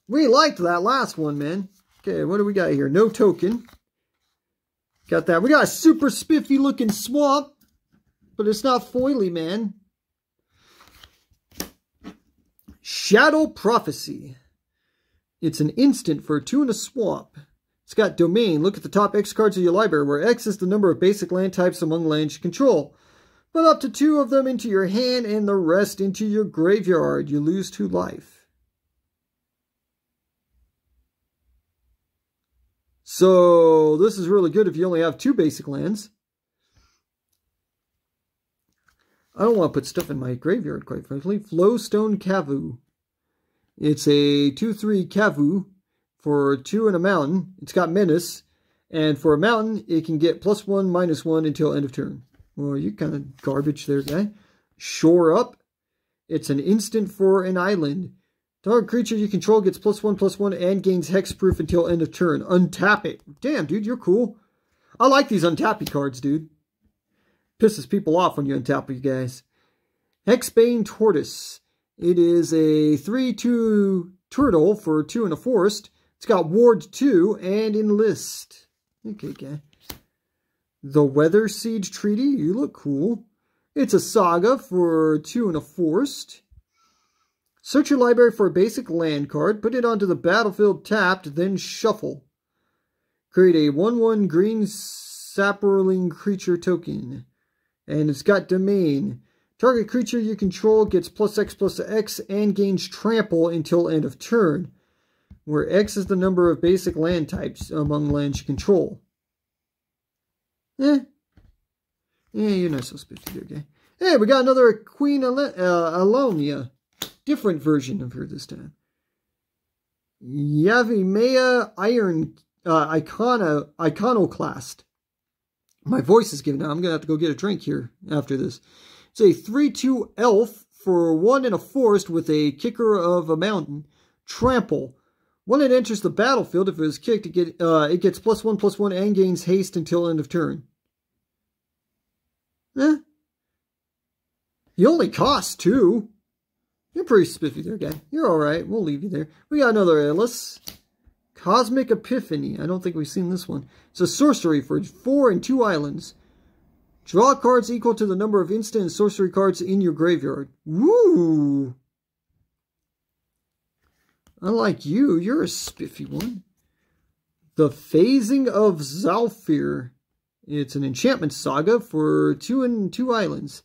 We liked that last one, man. Okay, what do we got here? No token. Got that. We got a super spiffy looking swamp, but it's not foily, man. Shadow Prophecy. It's an instant for 2 in a swamp. It's got domain. Look at the top X cards of your library, where X is the number of basic land types among lands you control. Put up to 2 of them into your hand and the rest into your graveyard. You lose 2 life. So, this is really good if you only have 2 basic lands. I don't want to put stuff in my graveyard, quite frankly. Flowstone Kavu. It's a 2/3 Kavu for 2 and a mountain. It's got menace. And for a mountain, it can get +1/-1 until end of turn. Well, you're kind of garbage there, guy. Shore Up. It's an instant for an island. Target creature you control gets +1/+1 and gains hexproof until end of turn. Untap it. Damn, dude, you're cool. I like these untappy cards, dude. Pisses people off when you untap you guys. Hexbane Tortoise. It is a 3/2 turtle for 2 in a forest. It's got Ward 2 and Enlist. Okay, guy. The Weather Siege Treaty. You look cool. It's a saga for 2 in a forest. Search your library for a basic land card, put it onto the battlefield tapped, then shuffle. Create a 1/1 green sapperling creature token. And it's got domain. Target creature you control gets +X/+X and gains trample until end of turn, where X is the number of basic land types among lands you control. Yeah, you're not so spiffy there, guy. Hey, we got another Queen Alonia. Different version of her this time. Yavimea Iconoclast. My voice is giving out. I'm going to have to go get a drink here after this. It's a 3/2 elf for 1 in a forest with a kicker of a mountain. Trample. When it enters the battlefield, if it is kicked, it gets +1/+1 and gains haste until end of turn. Eh. You only cost 2. You're pretty spiffy there, guy. You're alright. We'll leave you there. We got another Atlas. Cosmic Epiphany. I don't think we've seen this one. It's a sorcery for 4 and 2 islands. Draw cards equal to the number of instant and sorcery cards in your graveyard. Woo! Unlike you, you're a spiffy one. The Phasing of Zalfir. It's an enchantment saga for 2 and 2 islands.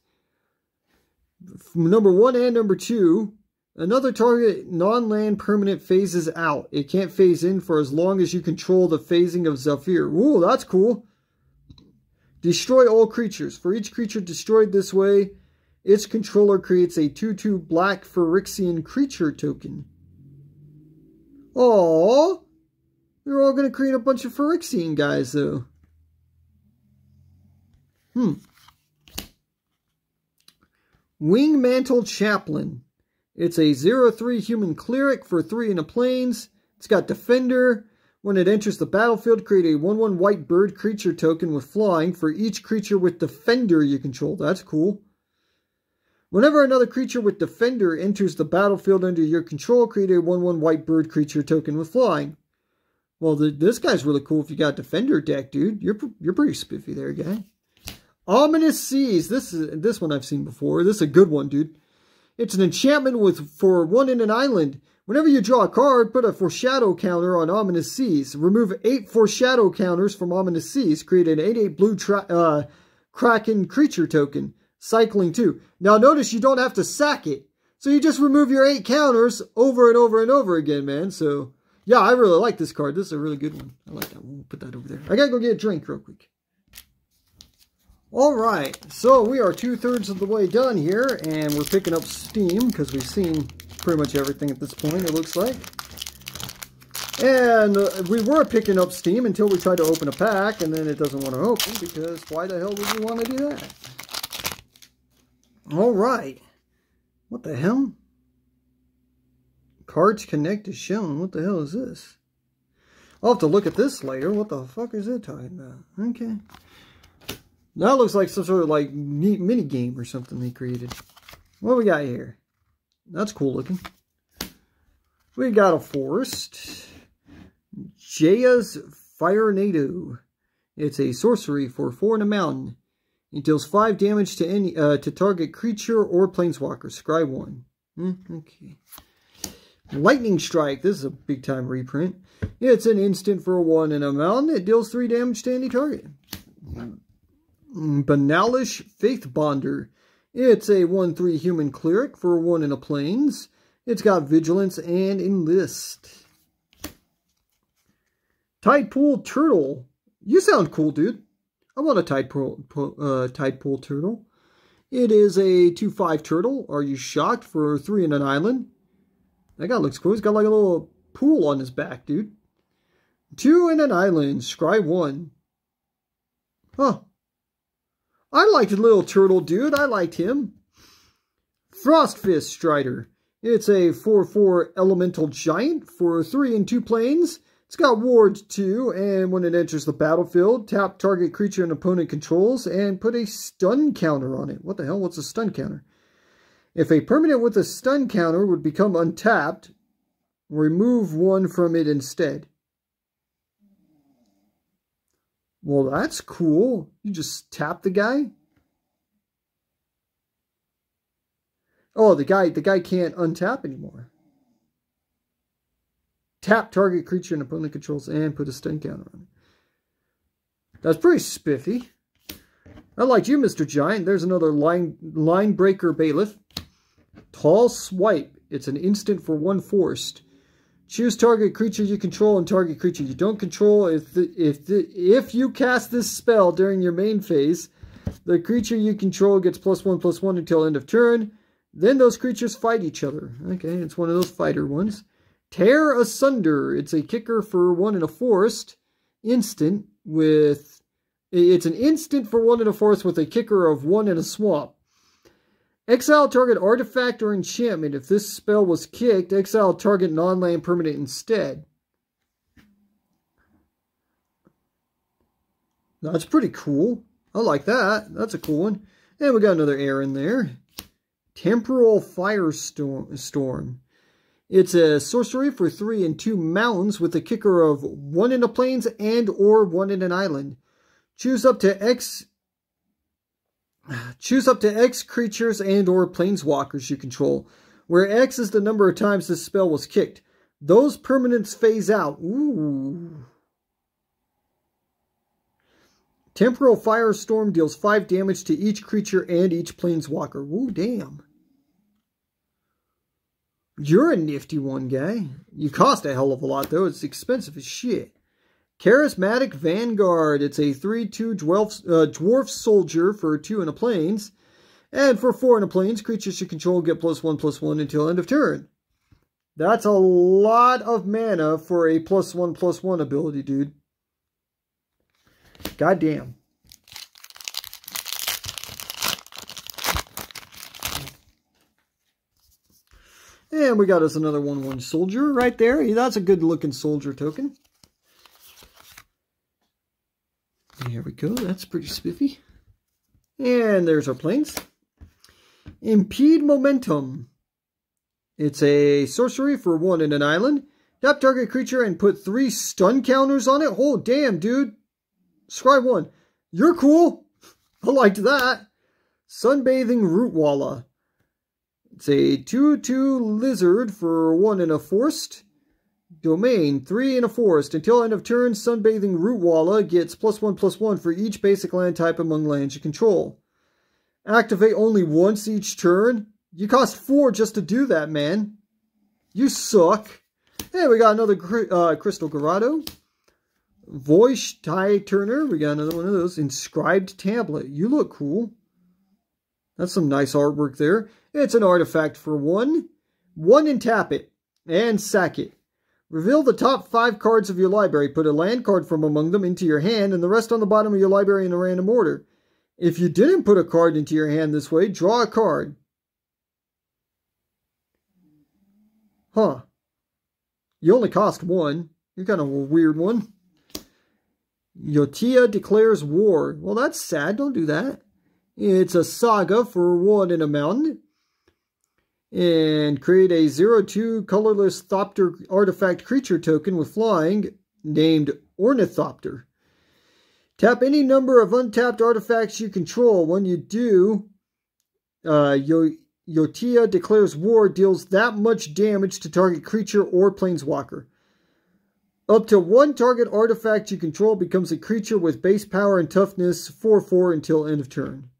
Number 1 and number 2. Another target non-land permanent phases out. It can't phase in for as long as you control the Phasing of Zalfir. Ooh, that's cool. Destroy all creatures. For each creature destroyed this way, its controller creates a 2/2 black Phyrexian creature token. Aww. They're all going to create a bunch of Phyrexian guys, though. Wingmantle Chaplain. It's a 0/3 human cleric for 3 in the plains. It's got Defender. When it enters the battlefield, create a 1/1 white bird creature token with flying for each creature with Defender you control. That's cool. Whenever another creature with Defender enters the battlefield under your control, create a 1/1 white bird creature token with flying. Well, this guy's really cool if you got Defender deck, dude. You're pretty spiffy there, guy. Ominous Seas. This one I've seen before. This is a good one, dude. It's an enchantment for 1 in an island. Whenever you draw a card, put a Foreshadow counter on Ominous Seas. Remove 8 Foreshadow counters from Ominous Seas. Create an 8/8 blue Kraken creature token. Cycling 2. Now notice you don't have to sack it. So you just remove your 8 counters over and over and over again, man. So, yeah, I really like this card. This is a really good one. I like that one. We'll put that over there. I gotta go get a drink real quick. Alright, so we are 2/3 of the way done here, and we're picking up steam, because we've seen pretty much everything at this point, it looks like. And we were picking up steam until we tried to open a pack, and then it doesn't want to open, because why the hell would we want to do that? Alright. What the hell? Cards Connect is shown. What the hell is this? I'll have to look at this later. What the fuck is it talking about? Okay. That looks like some sort of like neat mini game or something they created. What we got here? That's cool looking. We got a forest. Jaya's Firenado. It's a sorcery for 4 in a mountain. It deals 5 damage to any to target creature or planeswalker. Scry 1. Okay. Lightning Strike. This is a big time reprint. It's an instant for 1 in a mountain. It deals 3 damage to any target. Banalish Faith Bonder. It's a 1/3 human cleric for 1 in a plains. It's got Vigilance and Enlist. Tidepool Turtle. You sound cool, dude. I want a Tidepool Turtle. It is a 2/5 turtle. Are you shocked? For 3 in an island. That guy looks cool. He's got like a little pool on his back, dude. 2 in an island. Scry 1. Huh. I liked the little turtle dude. I liked him. Frostfist Strider. It's a 4/4 elemental giant for 3 and 2 planes. It's got Ward 2, and when it enters the battlefield, tap target creature an opponent controls and put a stun counter on it. What the hell? What's a stun counter? If a permanent with a stun counter would become untapped, remove 1 from it instead. Well, that's cool. You just tap the guy. Oh, the guy can't untap anymore. Tap target creature and opponent controls and put a stun counter on it. That's pretty spiffy. I like you, Mr. Giant. There's another line breaker bailiff. Tall Swipe. It's an instant for 1 forced. Choose target creature you control and target creature you don't control. If you cast this spell during your main phase, the creature you control gets +1/+1 until end of turn. Then those creatures fight each other. Okay, it's one of those fighter ones. Tear Asunder. It's a kicker for 1 and a forest. Instant with... It's an instant for 1 and a forest with a kicker of 1 and a swamp. Exile target artifact or enchantment. If this spell was kicked, exile target non-land permanent instead. That's pretty cool. I like that. That's a cool one. And we got another air in there. Temporal Firestorm. It's a sorcery for 3 and 2 mountains with a kicker of 1 in the plains and or 1 in an island. Choose up to X creatures and or planeswalkers you control, where X is the number of times this spell was kicked. Those permanents phase out. Ooh. Temporal Firestorm deals 5 damage to each creature and each planeswalker. Ooh, damn. You're a nifty one, guy. You cost a hell of a lot, though. It's expensive as shit. Charismatic Vanguard. It's a 3/2 dwarf soldier for 2 in a plains. And for 4 in a plains, creatures you control get +1/+1 until end of turn. That's a lot of mana for a +1/+1 ability, dude. Goddamn. And we got us another 1/1 soldier right there. That's a good looking soldier token. There we go. That's pretty spiffy. And there's our planes. Impede Momentum. It's a sorcery for 1 in an island. Tap target creature and put 3 stun counters on it. Oh, damn, dude. Scribe 1. You're cool. I liked that. Sunbathing Rootwalla. It's a 2/2 lizard for 1 in a forest. Domain, 3 in a forest. Until end of turn, Sunbathing Rootwalla gets +1/+1 for each basic land type among lands you control. Activate only once each turn. You cost 4 just to do that, man. You suck. Hey, we got another Crystal Garado. Voice Tie Turner. We got another one of those. Inscribed Tablet. You look cool. That's some nice artwork there. It's an artifact for 1. 1 and tap it. And sack it. Reveal the top 5 cards of your library. Put a land card from among them into your hand and the rest on the bottom of your library in a random order. If you didn't put a card into your hand this way, draw a card. Huh. You only cost 1. You're kind of a weird one. Yotia Declares War. Well, that's sad. Don't do that. It's a saga for 1 in a mountain. And create a 0/2 colorless Thopter artifact creature token with flying named Ornithopter. Tap any number of untapped artifacts you control. When you do, Yotia Declares War deals that much damage to target creature or planeswalker. Up to 1 target artifact you control becomes a creature with base power and toughness 4/4 until end of turn.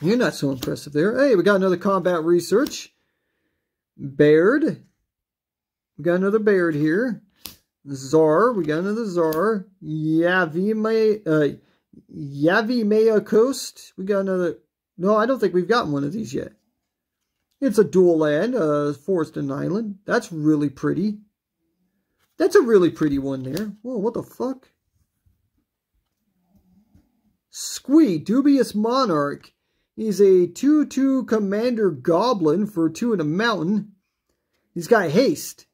You're not so impressive there. Hey, we got another combat research. Baird. We got another Baird here. Czar. We got another Czar. Yavimea Coast. We got another... No, I don't think we've gotten one of these yet. It's a dual land, forest and island. That's really pretty. That's a really pretty one there. Whoa, what the fuck? Squee, Dubious Monarch. He's a 2/2 commander goblin for 2 in a mountain. He's got haste.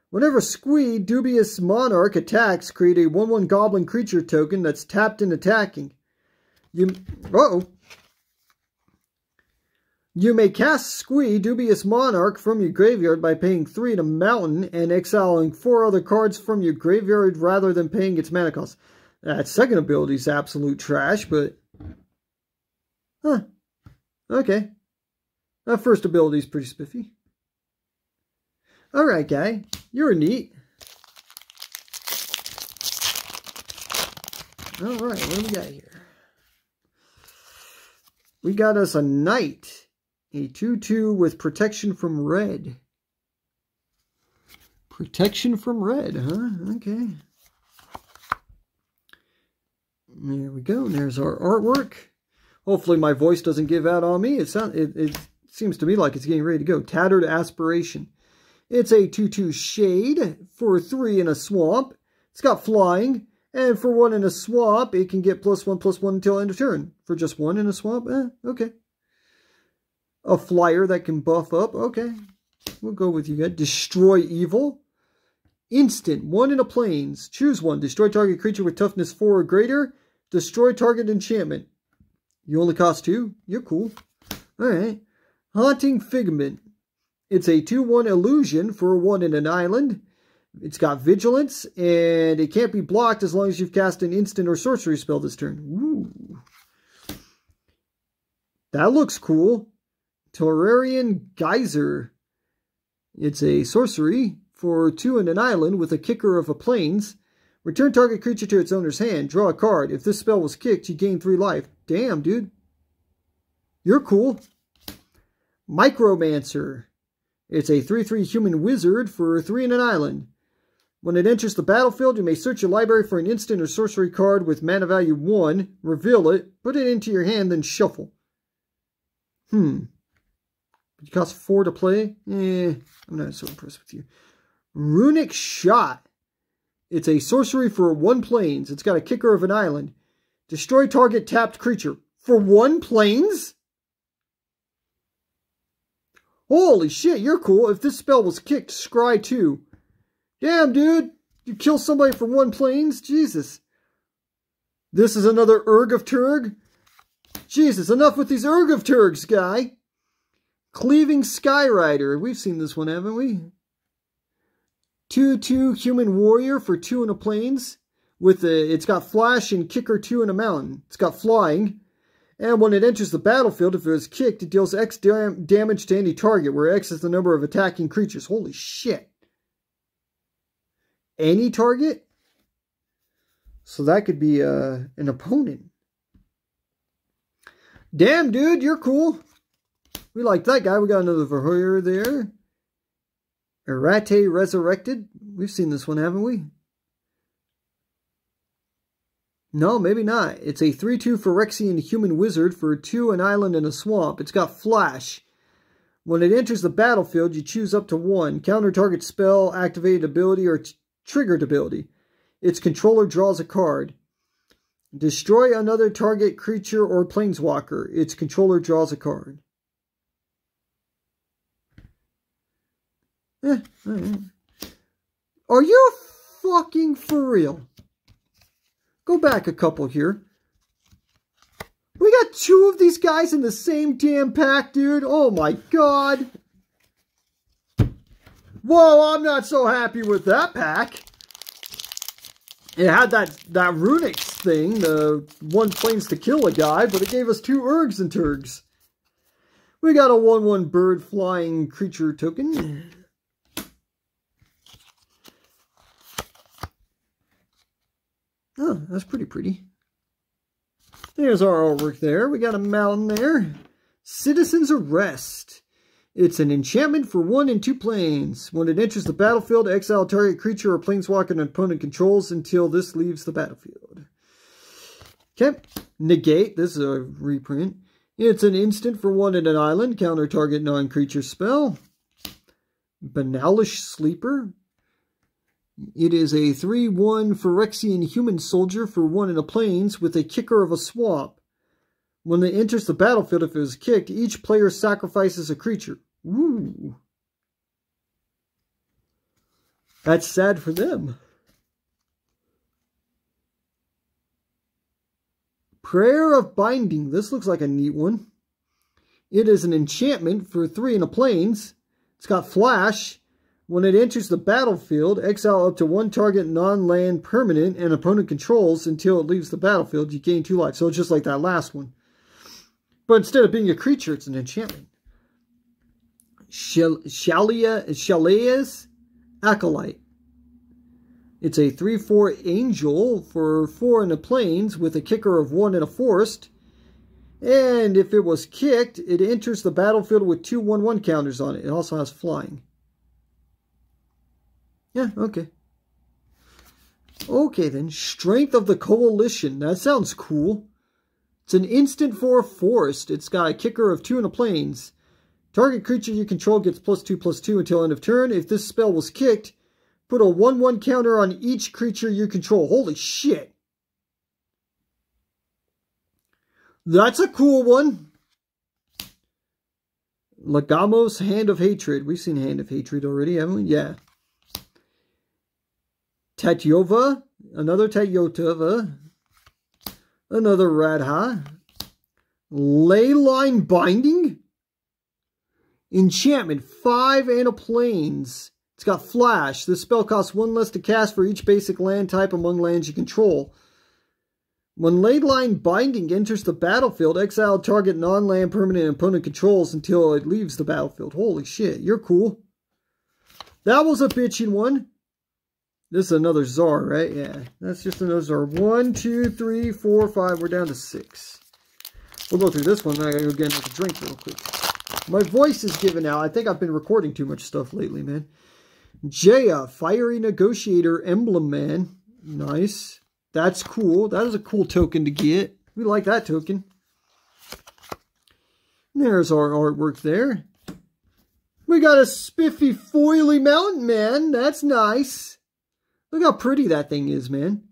Whenever Squee, Dubious Monarch attacks, create a 1/1 goblin creature token that's tapped and attacking. You may cast Squee, Dubious Monarch from your graveyard by paying 3 in a mountain and exiling 4 other cards from your graveyard rather than paying its mana cost. That second ability is absolute trash, but... Huh. Okay. That first ability is pretty spiffy. Alright, guy. You're neat. Alright, what do we got here? We got us a Knight. A 2/2 with protection from red. Protection from red, huh? Okay. There we go. There's our artwork. Hopefully my voice doesn't give out on me. It seems to me like it's getting ready to go. Tattered Aspiration. It's a 2/2 shade for 3 in a swamp. It's got flying. And for 1 in a swamp, it can get +1/+1 until end of turn. For just 1 in a swamp? Okay. A flyer that can buff up? Okay. We'll go with you guys. Destroy Evil. Instant. 1 in a plains. Choose 1. Destroy target creature with toughness 4 or greater. Destroy target enchantment. You only cost 2? You're cool. Alright. Haunting Figment. It's a 2/1 illusion for 1 in an island. It's got vigilance, and it can't be blocked as long as you've cast an instant or sorcery spell this turn. Ooh. That looks cool. Terrarian Geyser. It's a sorcery for 2 in an island with a kicker of a plains. Return target creature to its owner's hand. Draw a card. If this spell was kicked, you gain 3 life. Damn, dude. You're cool. Micromancer. It's a 3/3 human wizard for 3 in an island. When it enters the battlefield, you may search your library for an instant or sorcery card with mana value 1, reveal it, put it into your hand, then shuffle. It costs 4 to play? I'm not so impressed with you. Runic Shot. It's a sorcery for 1 plains. It's got a kicker of an island. Destroy target tapped creature. For 1 plains? Holy shit, you're cool. If this spell was kicked, scry 2. Damn, dude. You kill somebody for 1 plains? Jesus. This is another Urg of Turg? Jesus, enough with these Urg of Turgs, guy. Cleaving Skyrider. We've seen this one, haven't we? 2/2 human warrior for 2 in a plains. It's got flash and kicker 2 in a mountain. It's got flying. And when it enters the battlefield, if it is kicked, it deals X damage to any target, where X is the number of attacking creatures. Holy shit. Any target? So that could be an opponent. Damn, dude, you're cool. We like that guy. We got another Verhoyer there. Errate Resurrected. We've seen this one, haven't we? No, maybe not. It's a 3/2 Phyrexian human wizard for 2 an island and a swamp. It's got flash. When it enters the battlefield, you choose up to 1. Counter target spell, activated ability, or triggered ability. Its controller draws a card. Destroy another target creature or planeswalker. Its controller draws a card. Are you fucking for real? Go back a couple here. We got 2 of these guys in the same damn pack, dude. Oh my god. Whoa, I'm not so happy with that pack. It had that Runic thing, the 1 planes to kill a guy, but it gave us 2 Urgs and Turgs. We got a 1/1 bird flying creature token. Oh, that's pretty. There's our artwork there. We got a mountain there. Citizen's Arrest. It's an enchantment for 1 and 2 planes. When it enters the battlefield, exile a target creature or planeswalker an opponent controls until this leaves the battlefield. Okay. Negate. This is a reprint. It's an instant for 1 in an island. Counter target non-creature spell. Banalish Sleeper. It is a 3/1 Phyrexian human soldier for 1 in a plains with a kicker of a swamp. When it enters the battlefield, if it is kicked, each player sacrifices a creature. Ooh. That's sad for them. Prayer of Binding. This looks like a neat one. It is an enchantment for 3 in a plains. It's got flash. When it enters the battlefield, exile up to 1 target non-land permanent and opponent controls until it leaves the battlefield. You gain 2 life. So it's just like that last one. But instead of being a creature, it's an enchantment. Shalea's Acolyte. It's a 3/4 angel for 4 in the plains with a kicker of 1 in a forest. And if it was kicked, it enters the battlefield with 2 1/1 counters on it. It also has flying. Yeah, okay. Okay then, Strength of the Coalition. That sounds cool. It's an instant for a forest. It's got a kicker of 2 in the plains. Target creature you control gets +2/+2 until end of turn. If this spell was kicked, put a 1/1 counter on each creature you control. Holy shit. That's a cool one. Lagamo's Hand of Hatred. We've seen Hand of Hatred already, haven't we? Yeah. Tatyova. Another Tatyova. Another Radha. Leyline Binding. Enchantment. 5 and a plains. It's got flash. This spell costs 1 less to cast for each basic land type among lands you control. When Leyline Binding enters the battlefield, exile target non-land permanent opponent controls until it leaves the battlefield. Holy shit, you're cool. That was a bitchin' one. This is another Tsar, right? Yeah, that's just another Tsar. 1, 2, 3, 4, 5. We're down to 6. We'll go through this one. I gotta go get another drink real quick. My voice is giving out. I think I've been recording too much stuff lately, man. Jaya, Fiery Negotiator Emblem Man. Nice. That's cool. That is a cool token to get. We like that token. There's our artwork there. We got a spiffy foily mountain man. That's nice. Look how pretty that thing is, man.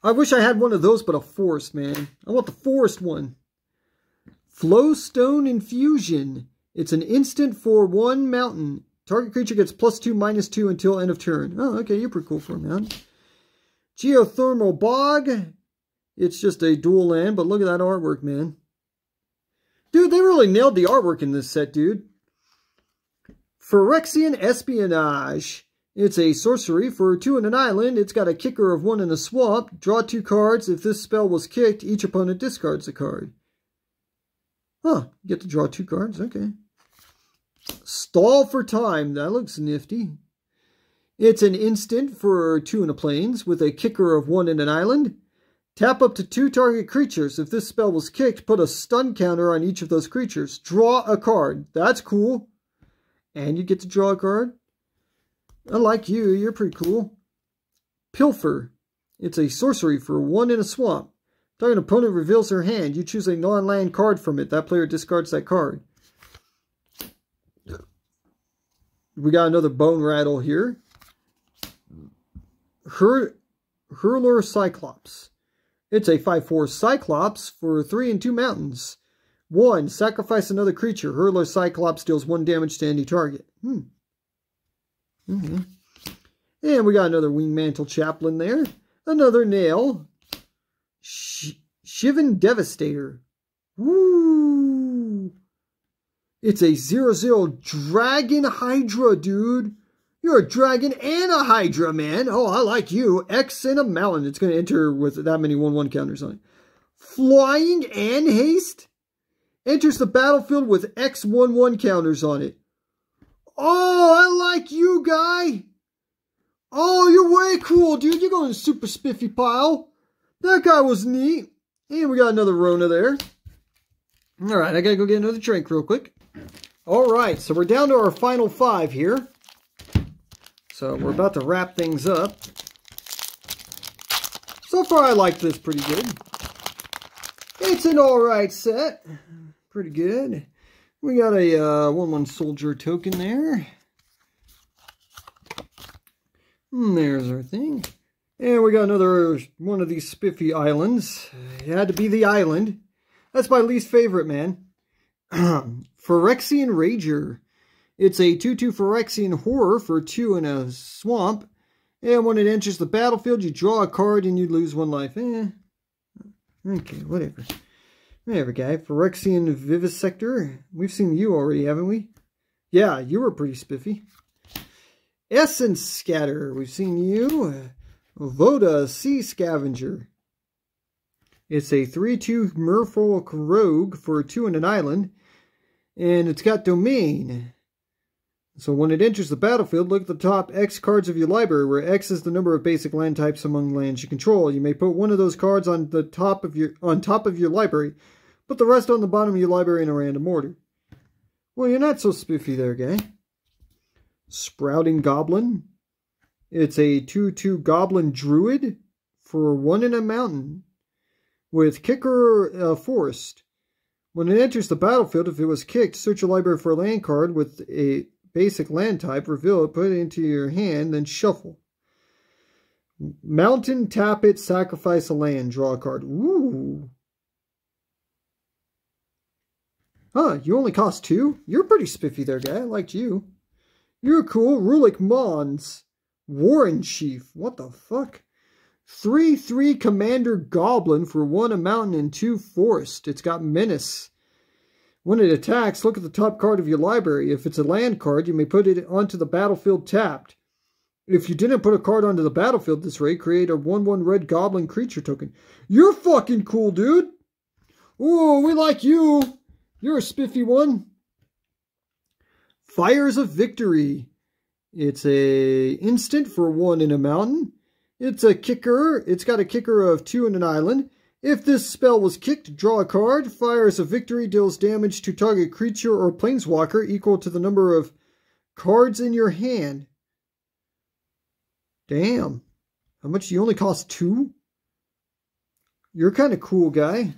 I wish I had one of those, but a forest, man. I want the forest one. Flowstone Infusion. It's an instant for 1 mountain. Target creature gets +2/-2 until end of turn. Oh, okay, you're pretty cool for a mountain. Geothermal Bog. It's just a dual land, but look at that artwork, man. Dude, they really nailed the artwork in this set, dude. Phyrexian Espionage. It's a sorcery for 2 in an island. It's got a kicker of 1 in a swamp. Draw 2 cards. If this spell was kicked, each opponent discards a card. Huh, you get to draw 2 cards, okay. Stall for Time. That looks nifty. It's an instant for 2 in the plains with a kicker of 1 in an island. Tap up to 2 target creatures. If this spell was kicked, put a stun counter on each of those creatures. Draw a card. That's cool. And you get to draw a card. I like you. You're pretty cool. Pilfer. It's a sorcery for 1 in a swamp. Target opponent reveals their hand. You choose a non-land card from it. That player discards that card. We got another Bone Rattle here. Hurler Cyclops. It's a 5/4 Cyclops for 3 and 2 mountains. 1. Sacrifice another creature. Hurler Cyclops deals 1 damage to any target. Okay. And we got another Wingmantle Chaplain there. Another Nail. Shivan Devastator. Woo! It's a 0/0 Dragon Hydra, dude. You're a dragon and a Hydra, man. Oh, I like you. X and a mountain. It's going to enter with that many 1/1 counters on it. Flying and haste. Enters the battlefield with X 1/1 counters on it. Oh, I like you, guy. Oh, you're way cool, dude. You're going to super spiffy pile. That guy was neat. And we got another Rona there. All right, I got to go get another drink real quick. All right, so we're down to our final 5 here. So we're about to wrap things up. So far, I like this pretty good. It's an alright set. Pretty good. We got a 1/1 soldier token there. And there's our thing. And we got another one of these spiffy islands. It had to be the island. That's my least favorite, man. Phyrexian Rager. It's a 2/2 Phyrexian Horror for 2 in a swamp. And when it enters the battlefield, you draw a card and you lose 1 life. Okay, whatever. Whatever, guy. Phyrexian Vivisector. We've seen you already, haven't we? Yeah, you were pretty spiffy. Essence Scatter. We've seen you. Voda Sea Scavenger. It's a 3/2 Merfolk Rogue for 2 in an island. And it's got domain. So when it enters the battlefield, look at the top X cards of your library, where X is the number of basic land types among lands you control. You may put one of those cards on the top of your library, put the rest on the bottom of your library in a random order. Well, you're not so spiffy there, guy. Sprouting Goblin. It's a 2/2 Goblin Druid for 1 in a mountain with Kicker Forest. When it enters the battlefield, if it was kicked, search your library for a land card with a basic land type, reveal it, put it into your hand, then shuffle. Mountain, tap it, sacrifice a land, draw a card. Ooh. Huh, you only cost 2? You're pretty spiffy there, guy. I liked you. You're cool. Rulik Mons. Warren Chief. What the fuck? 3/3 Commander Goblin for 1 a mountain and 2 forest. It's got menace. When it attacks, look at the top card of your library. If it's a land card, you may put it onto the battlefield tapped. If you didn't put a card onto the battlefield this way, create a 1/1 red goblin creature token. You're fucking cool, dude. Oh, we like you. You're a spiffy one. Fires of Victory. It's a instant for 1 in a mountain. It's a kicker. It's got a kicker of 2 in an island. If this spell was kicked, draw a card. Fires of Victory deals damage to target creature or planeswalker equal to the number of cards in your hand. Damn. How much? You only cost 2? You're kind of cool, guy.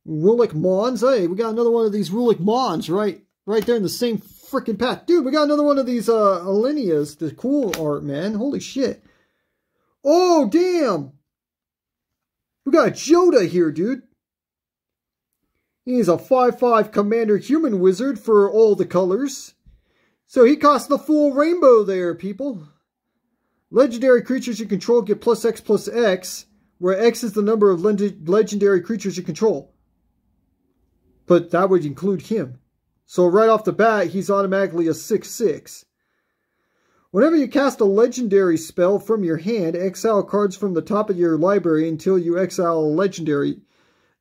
Rulik Mons. Hey, we got another one of these Rulik Mons right there in the same freaking pack. Dude, we got another one of these Alenias. The cool art, man. Holy shit. Oh, damn. We got Joda here, dude. He's a 5/5 Commander Human Wizard for all the colors. So he costs the full rainbow there, people. Legendary creatures you control get +X/+X, where X is the number of legendary creatures you control. But that would include him. So right off the bat, he's automatically a 6/6. Whenever you cast a legendary spell from your hand, exile cards from the top of your library until you exile a legendary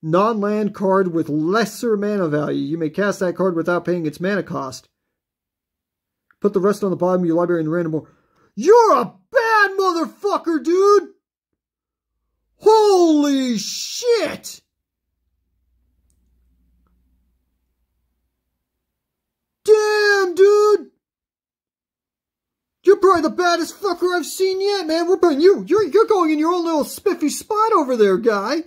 non-land card with lesser mana value. You may cast that card without paying its mana cost. Put the rest on the bottom of your library in random order. You're a bad motherfucker, dude! Holy shit! Damn, dude! You're probably the baddest fucker I've seen yet, man. We're putting you. You're going in your own little spiffy spot over there, guy.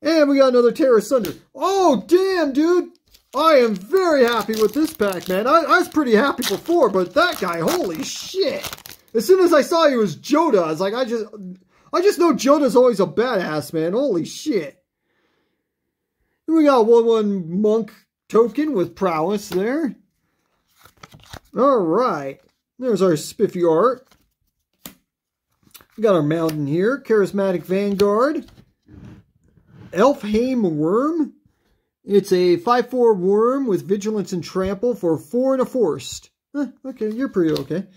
And we got another Terra Sunder. Oh, damn, dude. I am very happy with this pack, man. I was pretty happy before, but that guy, holy shit. As soon as I saw he was Joda, I was like, I just know Joda's always a badass, man. Holy shit. We got 1/1 monk token with prowess there. All right. There's our spiffy art. We got our mountain here. Charismatic Vanguard. Elfheim Worm. It's a 5/4 worm with vigilance and trample for 4 and a forest. Okay, you're pretty okay.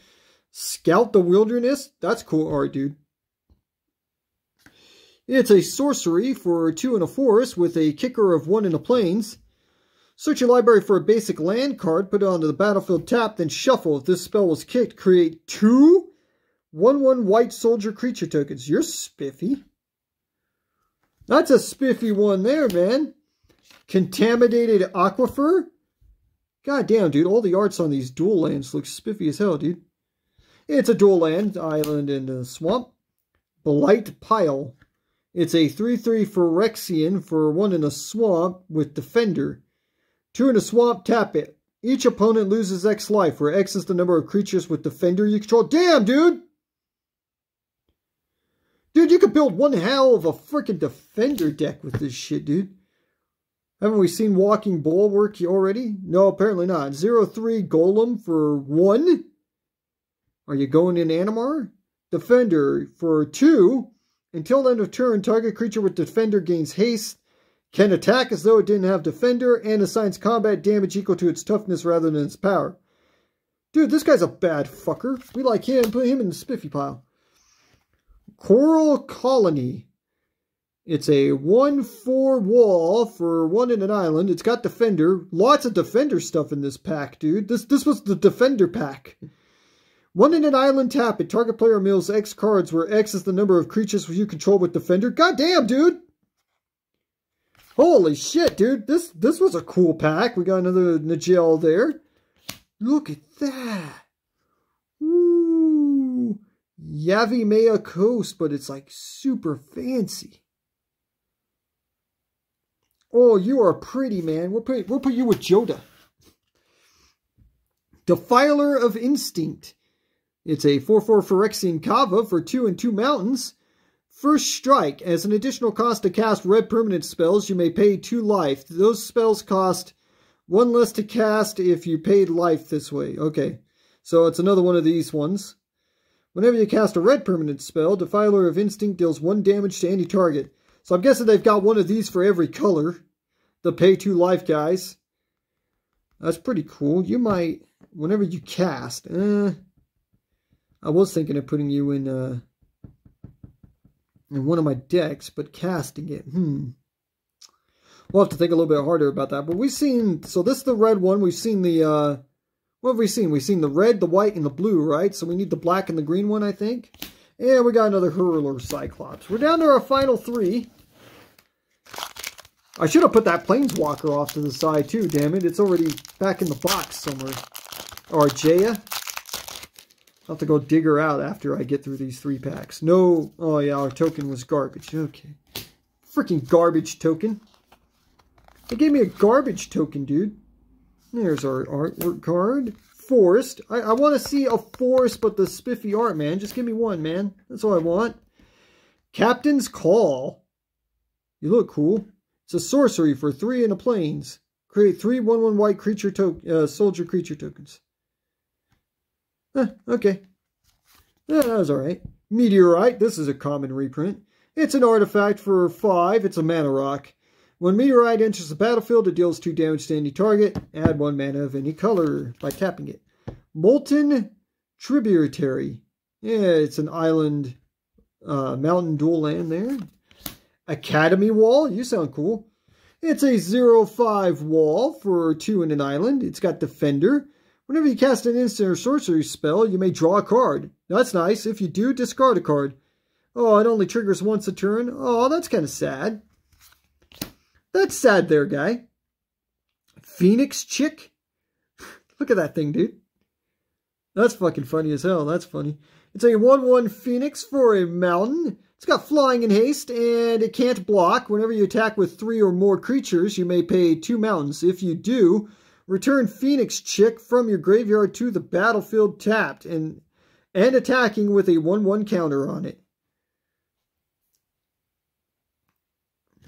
Scout the Wilderness. That's cool art, dude. It's a sorcery for 2 and a forest with a kicker of 1 in the plains. Search your library for a basic land card, put it onto the battlefield tap, then shuffle. If this spell was kicked, create 2 1/1 white soldier creature tokens. You're spiffy. That's a spiffy one there, man. Contaminated Aquifer. God damn, dude. All the arts on these dual lands look spiffy as hell, dude. It's a dual land, island in the swamp. Blight Pile. It's a 3/3 Phyrexian for 1 in a swamp with Defender. 2 in a swamp, tap it. Each opponent loses X life, where X is the number of creatures with Defender you control. Damn, dude! Dude, you could build one hell of a freaking Defender deck with this shit, dude. Haven't we seen Walking Bulwark already? No, apparently not. 0/3 Golem for 1. Are you going in Animar? Defender for 2. Until end of turn, target creature with Defender gains haste. Can attack as though it didn't have Defender, and assigns combat damage equal to its toughness rather than its power. Dude, this guy's a bad fucker. We like him. Put him in the spiffy pile. Coral Colony. It's a 1/4 wall for 1 in an island. It's got Defender. Lots of Defender stuff in this pack, dude. This was the Defender pack. 1 in an island, tap it. Target player mills X cards, where X is the number of creatures you control with Defender. God damn, dude! Holy shit, dude. This was a cool pack. We got another Nigel there. Look at that. Ooh. Yavimea Coast, but it's like super fancy. Oh, you are pretty, man. We'll put you with Joda. Defiler of Instinct. It's a 4/4 Phyrexian Kava for 2 and 2 mountains. First strike. As an additional cost to cast red permanent spells, you may pay 2 life. Those spells cost 1 less to cast if you paid life this way. Okay, so it's another one of these ones. Whenever you cast a red permanent spell, Defiler of Instinct deals 1 damage to any target. So I'm guessing they've got one of these for every color. The pay 2 life guys. That's pretty cool. You might, whenever you cast, I was thinking of putting you in one of my decks, but casting it, we'll have to think a little bit harder about that. But we've seen, so this is the red one. We've seen the, what have we seen? We've seen the red, the white, and the blue, right? So we need the black and the green one, I think. And we got another Hurler Cyclops. We're down to our final 3. I should have put that Planeswalker off to the side too, damn it. It's already back in the box somewhere. Or Jaya. I'll have to go dig her out after I get through these 3 packs. No, oh yeah, our token was garbage. Okay. Freaking garbage token. They gave me a garbage token, dude. There's our artwork card. Forest. I want to see a forest, but the spiffy art, man. Just give me one, man. That's all I want. Captain's Call. You look cool. It's a sorcery for 3 in the plains. Create 3 1/1 white creature soldier creature tokens. Okay. Yeah, that was alright. Meteorite. This is a common reprint. It's an artifact for 5. It's a mana rock. When Meteorite enters the battlefield, it deals 2 damage to any target. Add 1 mana of any color by tapping it. Molten Tributary. Yeah, it's an island mountain dual land there. Academy Wall. You sound cool. It's a 0/5 wall for 2 in an island. It's got Defender. Whenever you cast an instant or sorcery spell, you may draw a card. That's nice. If you do, discard a card. Oh, it only triggers once a turn. Oh, that's kind of sad. That's sad there, guy. Phoenix Chick? Look at that thing, dude. That's fucking funny as hell. That's funny. It's a 1/1 Phoenix for a mountain. It's got flying and haste, and it can't block. Whenever you attack with 3 or more creatures, you may pay 2 mountains. If you do, return Phoenix Chick from your graveyard to the battlefield tapped and attacking with a 1/1 counter on it.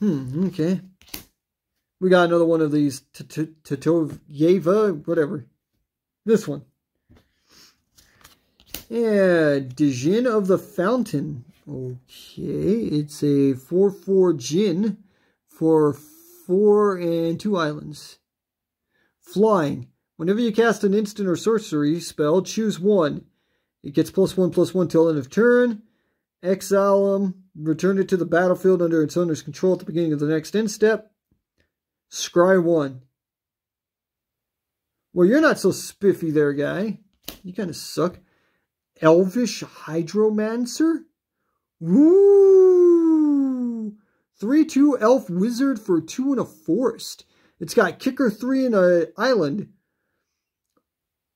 Okay. We got another one of these Tatovyeva, whatever. This one. Yeah, Djinn of the Fountain. Okay, it's a 4/4 Djinn for 4 and 2 islands. Flying. Whenever you cast an instant or sorcery spell, choose 1. It gets +1/+1 till end of turn. Exile them. Return it to the battlefield under its owner's control at the beginning of the next end step. Scry 1. Well, you're not so spiffy there, guy. You kind of suck. Elvish Hydromancer? Woo! 3/2 Elf Wizard for 2 in a forest. It's got Kicker 3 in an island.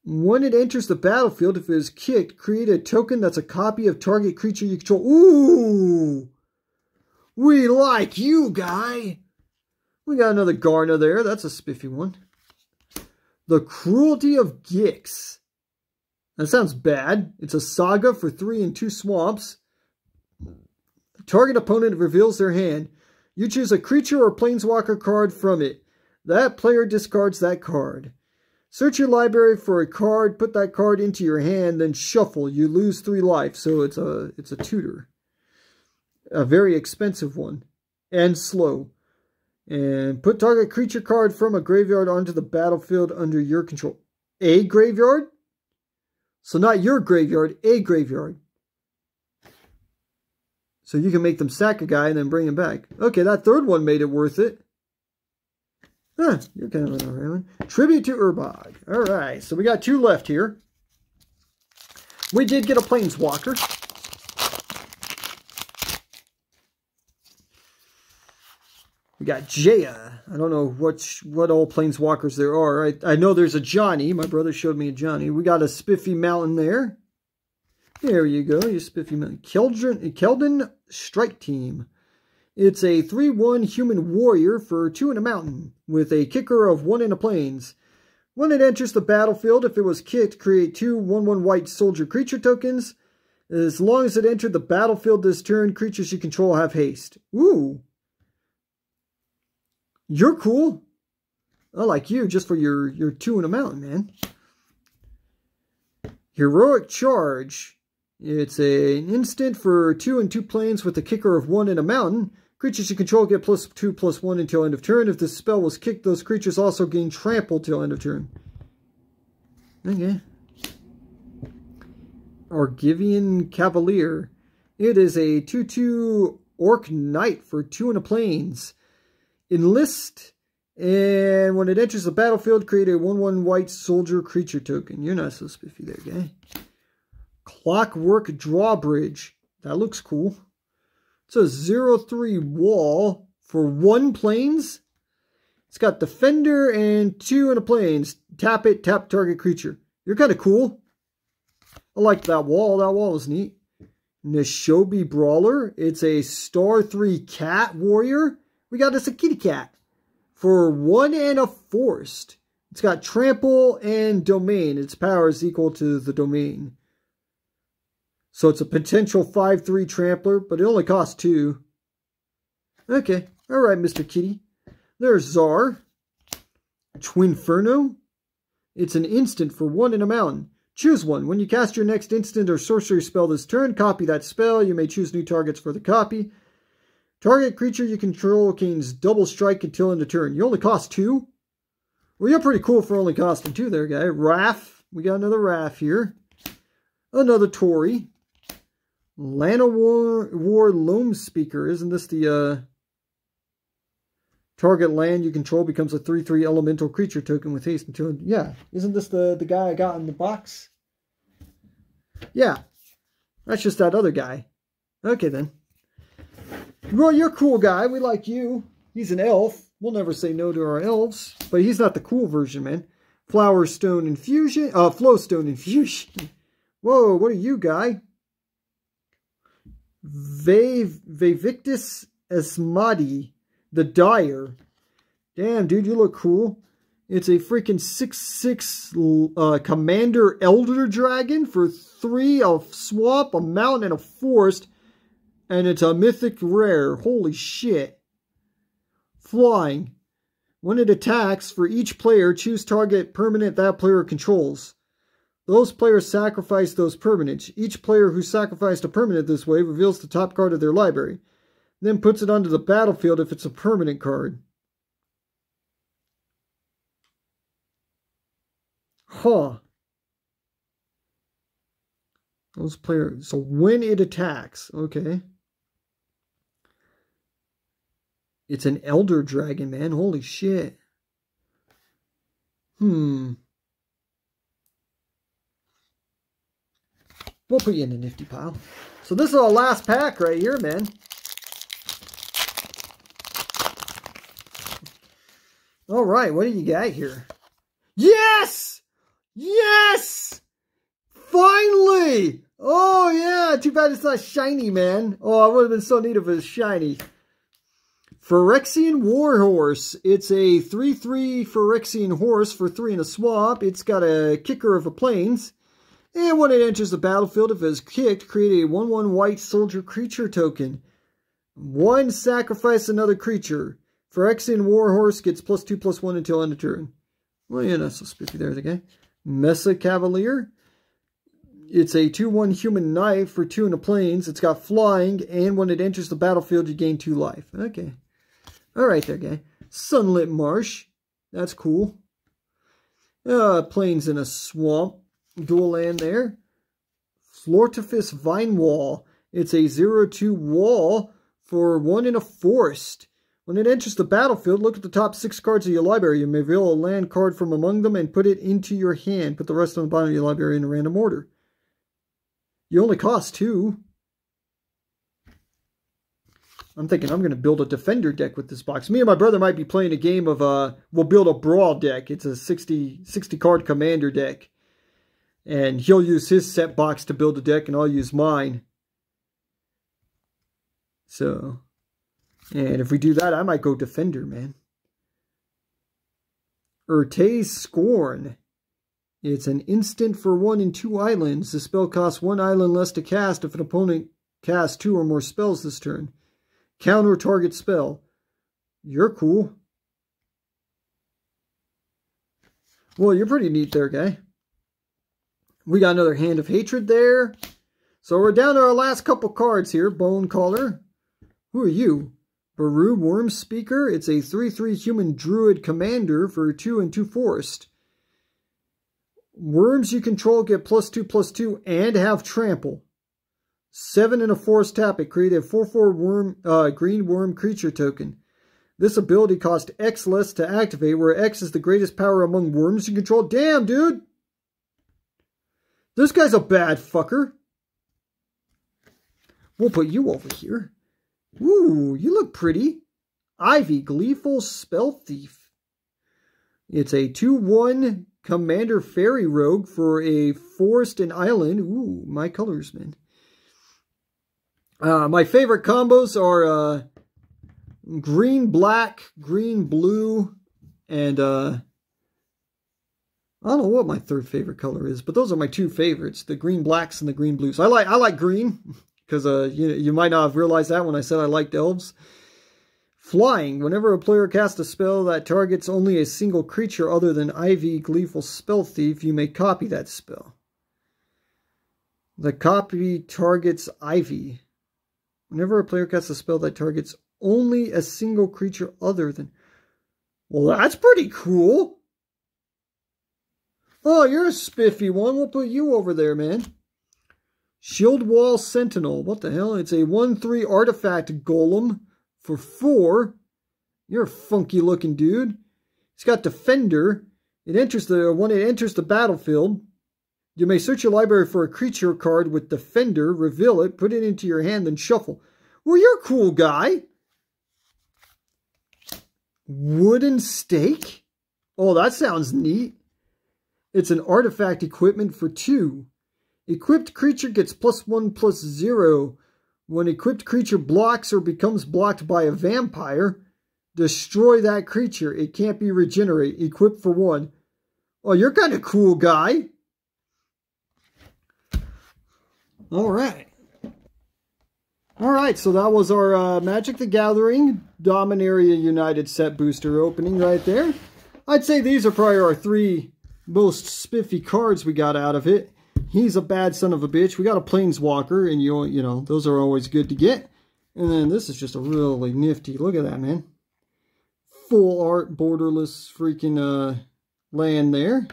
When it enters the battlefield, if it is kicked, create a token that's a copy of target creature you control. Ooh! We like you, guy! We got another Garna there. That's a spiffy one. The Cruelty of Gix. That sounds bad. It's a saga for 3 and 2 swamps. Target opponent reveals their hand. You choose a creature or planeswalker card from it. That player discards that card. Search your library for a card, put that card into your hand, then shuffle. You lose 3 life, so it's a tutor. A very expensive one. And slow. And put target creature card from a graveyard onto the battlefield under your control. A graveyard? So not your graveyard, a graveyard. So you can make them sack a guy and then bring him back. Okay, that third one made it worth it. Huh, you're kind of an alright one. Tribute to Urbog. Alright, so we got 2 left here. We did get a Planeswalker. We got Jaya. I don't know what all Planeswalkers there are. I know there's a Johnny. My brother showed me a Johnny. We got a Spiffy Mountain there. There you go, you Spiffy Mountain. Keldon Strike Team. It's a 3/1 human warrior for 2 in a mountain with a kicker of 1 in a plains. When it enters the battlefield, if it was kicked, create 2 1/1 white soldier creature tokens. As long as it entered the battlefield this turn, creatures you control have haste. Ooh. You're cool. I like you just for your 2 in a mountain, man. Heroic Charge. It's an instant for 2 and 2 planes with a kicker of 1 in a mountain. Creatures you control get +2/+1 until end of turn. If this spell was kicked, those creatures also gain trample till end of turn. Okay. Argivian Cavalier. It is a 2/2 Orc Knight for 2 in a plains. Enlist, and when it enters the battlefield, create a 1/1 white soldier creature token. You're not so spiffy there, guy. Clockwork Drawbridge. That looks cool. It's a 0/3 wall for 1 plains. It's got Defender and 2 in a plains. Tap it, tap target creature. You're kind of cool. I like that wall. That wall is neat. Nishobi Brawler. It's a star 3 cat warrior. We got us a kitty cat for 1 and a forced. It's got trample and domain. Its power is equal to the domain. So it's a potential 5/3 trampler, but it only costs 2. Okay. Alright, Mr. Kitty. There's Czar. Twinferno. It's an instant for 1 in a mountain. Choose one. When you cast your next instant or sorcery spell this turn, copy that spell. You may choose new targets for the copy. Target creature you control gains double strike until end of turn. You only cost 2? Well, you're pretty cool for only costing 2 there, guy. Raph. We got another Raph here. Another Tori. Lana War Loam Speaker. Isn't this the target land you control becomes a 3/3 elemental creature token with haste until... Yeah. Isn't this the guy I got in the box? Yeah. That's just that other guy. Okay, then. Well, you're a cool guy. We like you. He's an elf. We'll never say no to our elves. But he's not the cool version, man. Flower Stone Infusion. Flowstone Infusion. Whoa, what are you, guy? Vevictus Asmadi. The Dyer. Damn, dude, you look cool. It's a freaking 6/6 Commander Elder Dragon for 3, a swamp, a mountain, and a forest. And it's a mythic rare. Holy shit. Flying. When it attacks, for each player, choose target permanent that player controls. Those players sacrifice those permanents. Each player who sacrificed a permanent this way reveals the top card of their library. Then puts it onto the battlefield if it's a permanent card. Huh. Those players. So when it attacks. Okay. It's an Elder Dragon, man. Holy shit. We'll put you in the nifty pile. So this is our last pack right here, man. All right, what do you got here? Yes! Yes! Finally! Oh, yeah. Too bad it's not shiny, man. Oh, it would have been so neat if it was shiny. Phyrexian Warhorse. It's a 3/3 Phyrexian horse for 3 in a swamp. It's got a kicker of a plains. And when it enters the battlefield, if it is kicked, create a 1/1 white soldier creature token. 1, sacrifice another creature. Phyrexian Warhorse gets +2/+1 until end of turn. Well, yeah, that's so spiffy there, the guy. Mesa Cavalier. It's a 2/1 human knife for 2 in the plains. It's got flying, and when it enters the battlefield, you gain 2 life. Okay. Alright there, guy. Sunlit Marsh. That's cool. Plains in a swamp. Dual land there. Flortifice Vine Wall. It's a 0/2 wall for 1 in a forest. When it enters the battlefield, look at the top 6 cards of your library. You may reveal a land card from among them and put it into your hand. Put the rest on the bottom of your library in a random order. You only cost 2. I'm thinking I'm going to build a Defender deck with this box. Me and my brother might be playing a game of, we'll build a Brawl deck. It's a 60 card Commander deck. And he'll use his set box to build a deck, and I'll use mine. So, and if we do that, I might go Defender, man. Urte's Scorn. It's an instant for 1 and 2 islands. The spell costs 1 island less to cast if an opponent casts 2 or more spells this turn. Counter target spell. You're cool. Well, you're pretty neat there, guy. We got another Hand of Hatred there. So we're down to our last couple cards here. Bone Caller. Who are you? Baru Worm Speaker. It's a 3/3 human druid commander for 2 and 2 forest. Worms you control get +2/+2 and have trample. 7 in a forest tap it. Create a 4/4 worm, green worm creature token. This ability costs X less to activate, where X is the greatest power among worms you control. Damn, dude! This guy's a bad fucker. We'll put you over here. Ooh, you look pretty. Ivy, Gleeful Spell Thief. It's a 2/1 Commander Fairy Rogue for a forest and island. Ooh, my colors, man. My favorite combos are green, black, green, blue, and I don't know what my third favorite color is, but those are my 2 favorites: the green blacks and the green blues. I like green because you might not have realized that when I said I liked elves. Flying. Whenever a player casts a spell that targets only a single creature other than Ivy, Gleeful Spell Thief, you may copy that spell. The copy targets Ivy. Whenever a player casts a spell that targets only a single creature other than... Well, that's pretty cool. Oh, you're a spiffy one. We'll put you over there, man. Shield Wall Sentinel. What the hell? It's a 1/3 artifact golem for 4. You're a funky looking dude. It's got Defender. When it enters the battlefield, you may search your library for a creature card with Defender, reveal it, put it into your hand, then shuffle. Well, you're a cool guy. Wooden Stake? Oh, that sounds neat. It's an artifact equipment for 2. Equipped creature gets +1/+0. When equipped creature blocks or becomes blocked by a vampire, destroy that creature. It can't be regenerated. Equipped for 1. Oh, you're kind of cool, guy. Alright. Alright, so that was our Magic the Gathering Dominaria United set booster opening right there. I'd say these are probably our 3 most spiffy cards we got out of it. He's a bad son of a bitch. We got a Planeswalker, and you know, those are always good to get. And then this is just a really nifty, look at that, man. Full art, borderless freaking land there.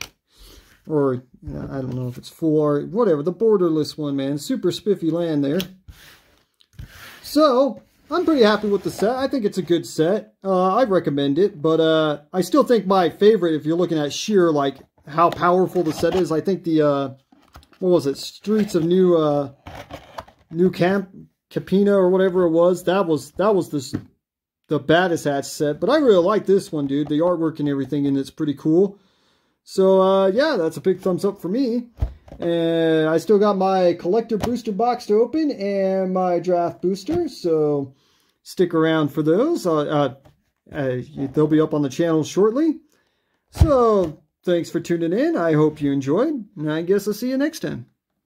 Or, I don't know if it's full art, whatever, the borderless one, man. Super spiffy land there. So, I'm pretty happy with the set. I think it's a good set. I recommend it, but I still think my favorite, if you're looking at sheer, like, how powerful the set is, I think the, what was it, Streets of New Capina or whatever it was, that was the baddest hatch set. But I really like this one, dude. The artwork and everything, and it's pretty cool. So, yeah, that's a big thumbs up for me. And I still got my collector booster box to open and my draft booster, so stick around for those. They'll be up on the channel shortly. So, thanks for tuning in. I hope you enjoyed, and I guess I'll see you next time.